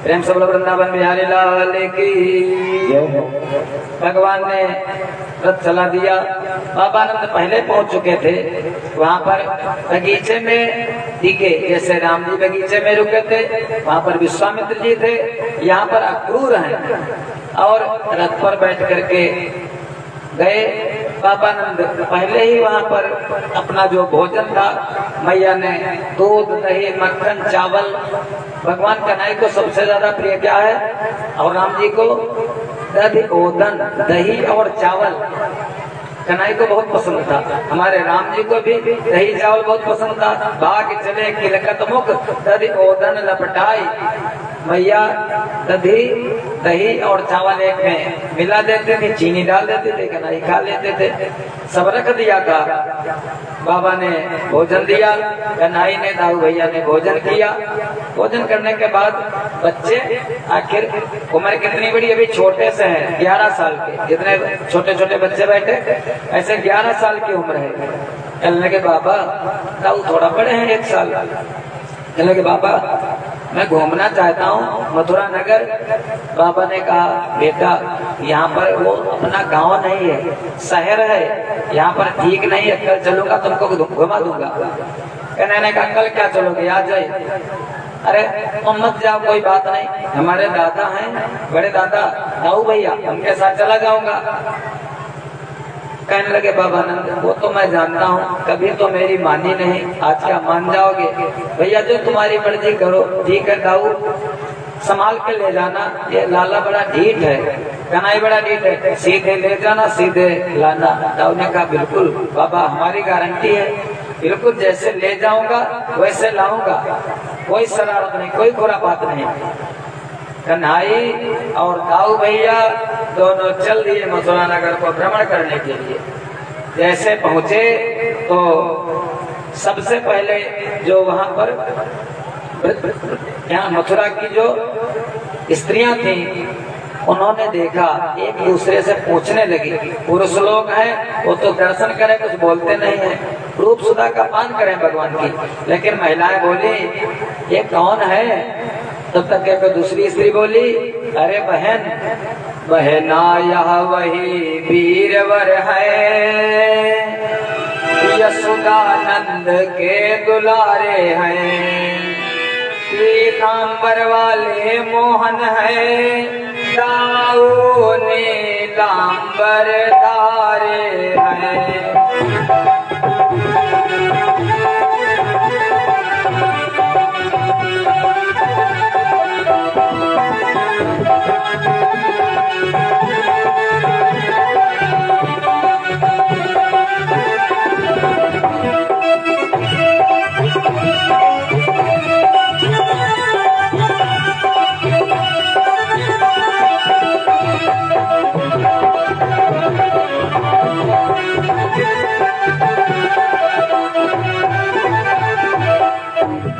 S2: प्रेम से बोलो वृंदावन बिहारी लाल की
S3: जय हो।
S2: भगवान ने रथ चला दिया। बाबा आनंद पहले पहुंच चुके थे। वहाँ पर बगीचे में दिखे, जैसे राम जी बगीचे में रुके थे, वहाँ पर विश्वामित्र जी थे। यहाँ पर अक्रूर हैं और रथ पर बैठ करके गए। बाबानंद पहले ही वहाँ पर अपना जो भोजन था, मैया ने दूध दही मक्खन चावल, भगवान कन्हई को सबसे ज्यादा प्रिय क्या है, और राम जी को दधि ओदन दही और चावल कन्हई को बहुत पसंद था। हमारे राम जी को भी दही चावल बहुत पसंद था। भाग चले किलकत मुख दधि ओदन लपटाई, मैया दधी दही और चावल एक में मिला देते थे, चीनी डाल देते थे, कन्हई खा लेते थे। सब रख दिया था। बाबा ने भोजन दिया, कन्हई ने दाऊ भैया ने भोजन किया। भोजन करने के बाद बच्चे, आखिर उम्र कितनी बड़ी, अभी छोटे से हैं 11 साल के, जितने छोटे छोटे बच्चे बैठे ऐसे 11 साल की उम्र है। कहने के बाबा, दाऊ थोड़ा बड़े हैं 1 साल। कहने के बाबा मैं घूमना चाहता हूँ मथुरा नगर। बाबा ने कहा बेटा यहाँ पर वो अपना गांव नहीं है, शहर है, यहाँ पर ठीक नहीं है, कल चलूंगा तुमको घुमा दूंगा। कहने ने कहा कल क्या चलोगे, आज जाए। अरे तुम मत जाओ, कोई बात नहीं, हमारे दादा हैं, बड़े दादा दाऊ भैया, उनके साथ चला जाऊंगा। कहने लगे बाबानंद वो तो मैं जानता हूँ, कभी तो मेरी मानी नहीं, आज क्या मान जाओगे। भैया जो तुम्हारी मर्जी करो। ठीक है दाऊ, संभाल के ले जाना, ये लाला बड़ा ढीठ है, कन्हई बड़ा ढीठ है, सीधे ले जाना सीधे लाना। दाऊ ने कहा बिल्कुल बाबा, हमारी गारंटी है, बिल्कुल जैसे ले जाऊंगा वैसे लाऊंगा, कोई शरारत नहीं, कोई खुरापात नहीं। कन्हई और दाऊ भैया दोनों चल दिए मथुरा नगर को भ्रमण करने के लिए। जैसे पहुंचे तो सबसे पहले जो वहां पर यहाँ मथुरा की जो स्त्रियां थी, उन्होंने देखा, एक दूसरे से पूछने लगी। पुरुष लोग हैं वो तो दर्शन करें, कुछ बोलते नहीं है, रूप सुधा का पान करें भगवान की, लेकिन महिलाएं बोली ये कौन है। तब तक एक दूसरी स्त्री बोली अरे बहन, बहना यह वही वीरवर है, यशोदानंद के दुलारे हैं, पीतांबर वाले मोहन है, दाऊ नीलांबर धारे हैं।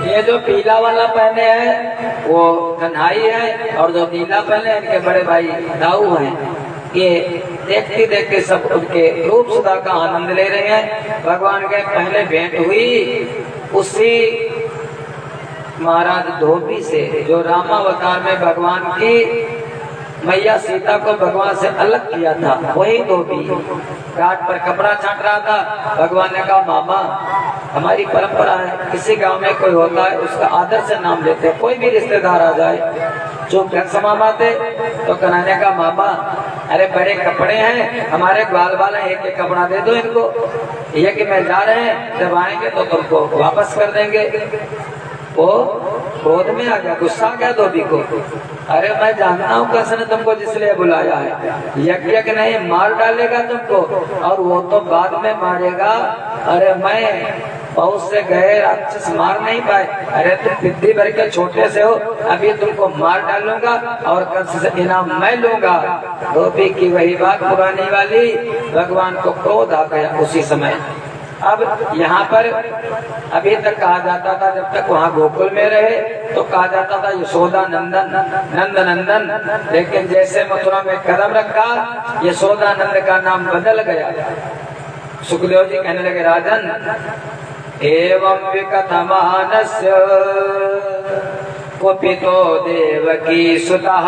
S2: ये जो पीला वाला पहने हैं वो कन्हई है, और जो नीला पहने इनके बड़े भाई दाऊ हैं। ये देखते देखते सब उनके रूप सुधा का आनंद ले रहे हैं। भगवान के पहले भेंट हुई उसी महाराज धोबी से, जो रामावतार में भगवान की मैया सीता को भगवान से अलग किया था, वही धोबी घाट पर कपड़ा छाट रहा था। भगवान ने कहा मामा, हमारी परंपरा है, किसी गांव में कोई होता है उसका आदर से नाम लेते, कोई भी रिश्तेदार आ जाए चुप समाते। तो कन्हैया का मामा, अरे बड़े कपड़े हैं, हमारे ग्वाल वाला एक एक कपड़ा दे दो इनको, ये कि मैं जा रहे हैं, जब आएंगे तो तुमको वापस कर देंगे। वो क्रोध में आ गया, गुस्सा आ गया धोबी को। अरे मैं जानता हूँ कृष्ण ने तुमको जिसलिए बुलाया है, यज्ञ नहीं मार डालेगा तुमको, और वो तो बाद में मारेगा। अरे मैं बहुत से गए राक्षस मार नहीं पाए, अरे तुम बुद्धि भर के छोटे से हो, अभी तुमको मार डालूंगा और कंस से इनाम मैं लूंगा। धोबी की वही बात पुरानी वाली, भगवान को क्रोध आ गया उसी समय। अब यहाँ पर अभी तक कहा जाता था, जब तक वहाँ गोकुल में रहे तो कहा जाता था यशोदा नंदन, नंद नंदन, लेकिन जैसे मथुरा में कदम रखा यशोदा नंद का नाम बदल गया। सुखदेव जी कहने लगे, राजन एवं विकथमानस्य कुपितो देवकी सुतः,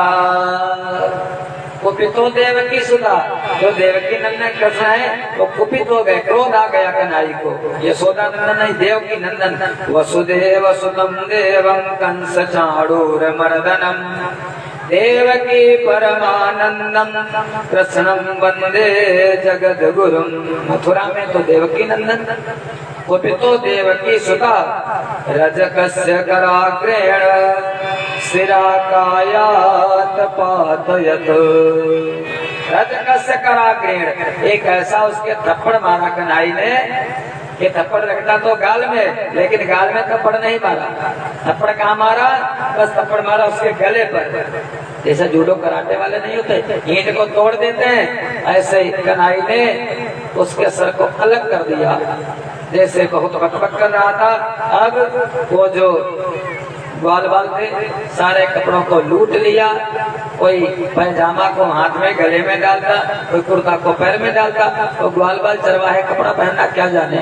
S2: कुपितो देवकी सुता, जो देवकी नंदन कृष्ण है वो कुपित हो गए, क्रोध आ गया कन्हई को। यशोदा नंदन नहीं, देवकी नंदन। वसुदेव सुतम देवम कंस चाणूर मर्दनम, देवकी परमानंदम कृष्णम वंदे जगद गुरुम। मथुरा में तो देवकी नंदन, कुपितो देवकी सुता, रजकस्य कराग्रेण शिराकायात पातयत। रजकस्य कराग्रेण, एक ऐसा उसके थप्पड़ मारा कन्हई ने, ये थप्पड़ रखता तो गाल में, लेकिन गाल में थप्पड़ नहीं मारा। थप्पड़ कहाँ मारा? बस थप्पड़ मारा उसके गले पर। जैसे जूडो कराटे वाले नहीं होते, ईंट को तोड़ देते हैं, ऐसे ही कन्हई ने उसके सर को अलग कर दिया। जैसे बहुत बकबक कर रहा था, अब वो जो ग्वाल बाल थे सारे कपड़ों को लूट लिया। कोई पैजामा को हाथ में गले में डालता, कोई कुर्ता को पैर में डालता, तो ग्वाल बाल चरवाहे कपड़ा पहनना क्या जाने।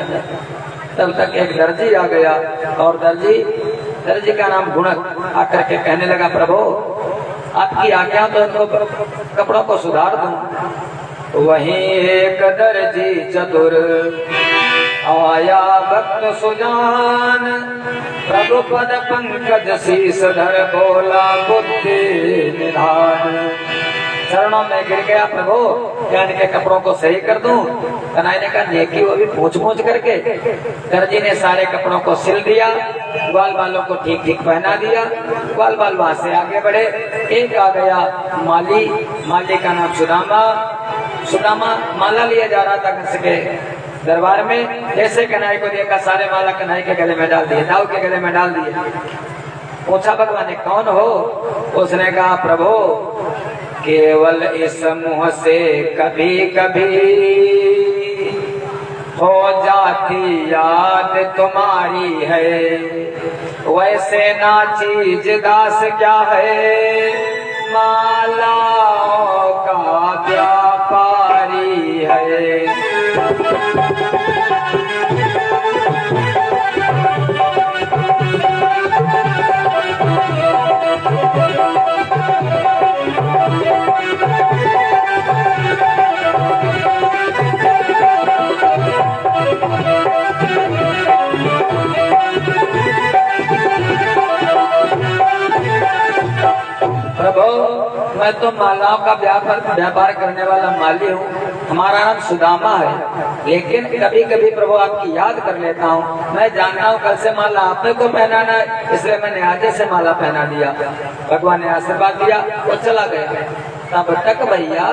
S2: तब तक एक दर्जी आ गया, और दर्जी का नाम गुणक आकर के कहने लगा, प्रभु आपकी आज्ञा तो इनको कपड़ों को सुधार दूं। वहीं एक दर्जी चतुर आया भक्त सुजान, प्रभु पद पंकज शीस धर बोला बुद्धि निधान। चरणों में गिर गया, प्रभु क्या इनके कपड़ों को सही कर दूं? कन्हई ने कहा नेकी वो भी पूछ करके। दर्जी ने सारे कपड़ों को सिल दिया, ग्वाल बालों को ठीक ठीक पहना दिया। ग्वाल बाल वहां से आगे बढ़े, एक आ गया माली का नाम सुदामा माला लिया जा रहा था कंस के दरबार में। जैसे कन्हई को देखा, सारे माला कन्हई के गले में डाल दिए, दाऊ के गले में डाल दिए। पूछा भगवान कौन हो? उसने कहा प्रभु केवल इस मुंह से कभी कभी हो जाती याद तुम्हारी है, वैसे ना चीज दास क्या है, मालाओं का व्यापारी है। प्रभु मैं तो मालाओं का व्यापार करने वाला माली हूँ, हमारा नाम सुदामा है, लेकिन कभी कभी प्रभु आपकी याद कर लेता हूँ। मैं जानता हूँ कल से माला आपने को पहनाना है, इसलिए मैंने आज से माला पहना दिया। भगवान ने आशीर्वाद दिया, वो चला गया। तब तक भैया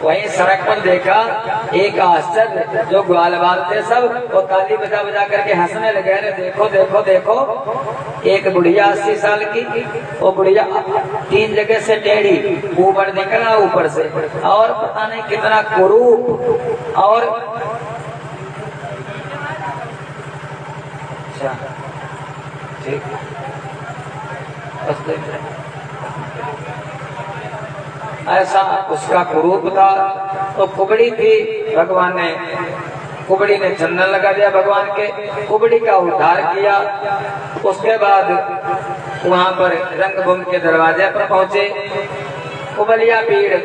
S2: वहीं सड़क पर देखा एक आश्चर्य, जो ग्वाल बाल थे सब वो ताली बजा बजा करके हंसने लगे। अरे देखो देखो देखो, एक बुढ़िया 80 साल की, वो बुढ़िया 3 जगह से टेढ़ी, ऊपर निकला ऊपर से, और पता नहीं कितना कुरूप। और अच्छा ठीक, ऐसा उसका कुरूप था। तो कुबड़ी थी, भगवान ने कुबड़ी ने चंदन लगा दिया भगवान के, कुबड़ी का उद्धार किया। उसके बाद वहां पर रंगभूमि के दरवाजे पर पहुंचे। कुबलिया भीड़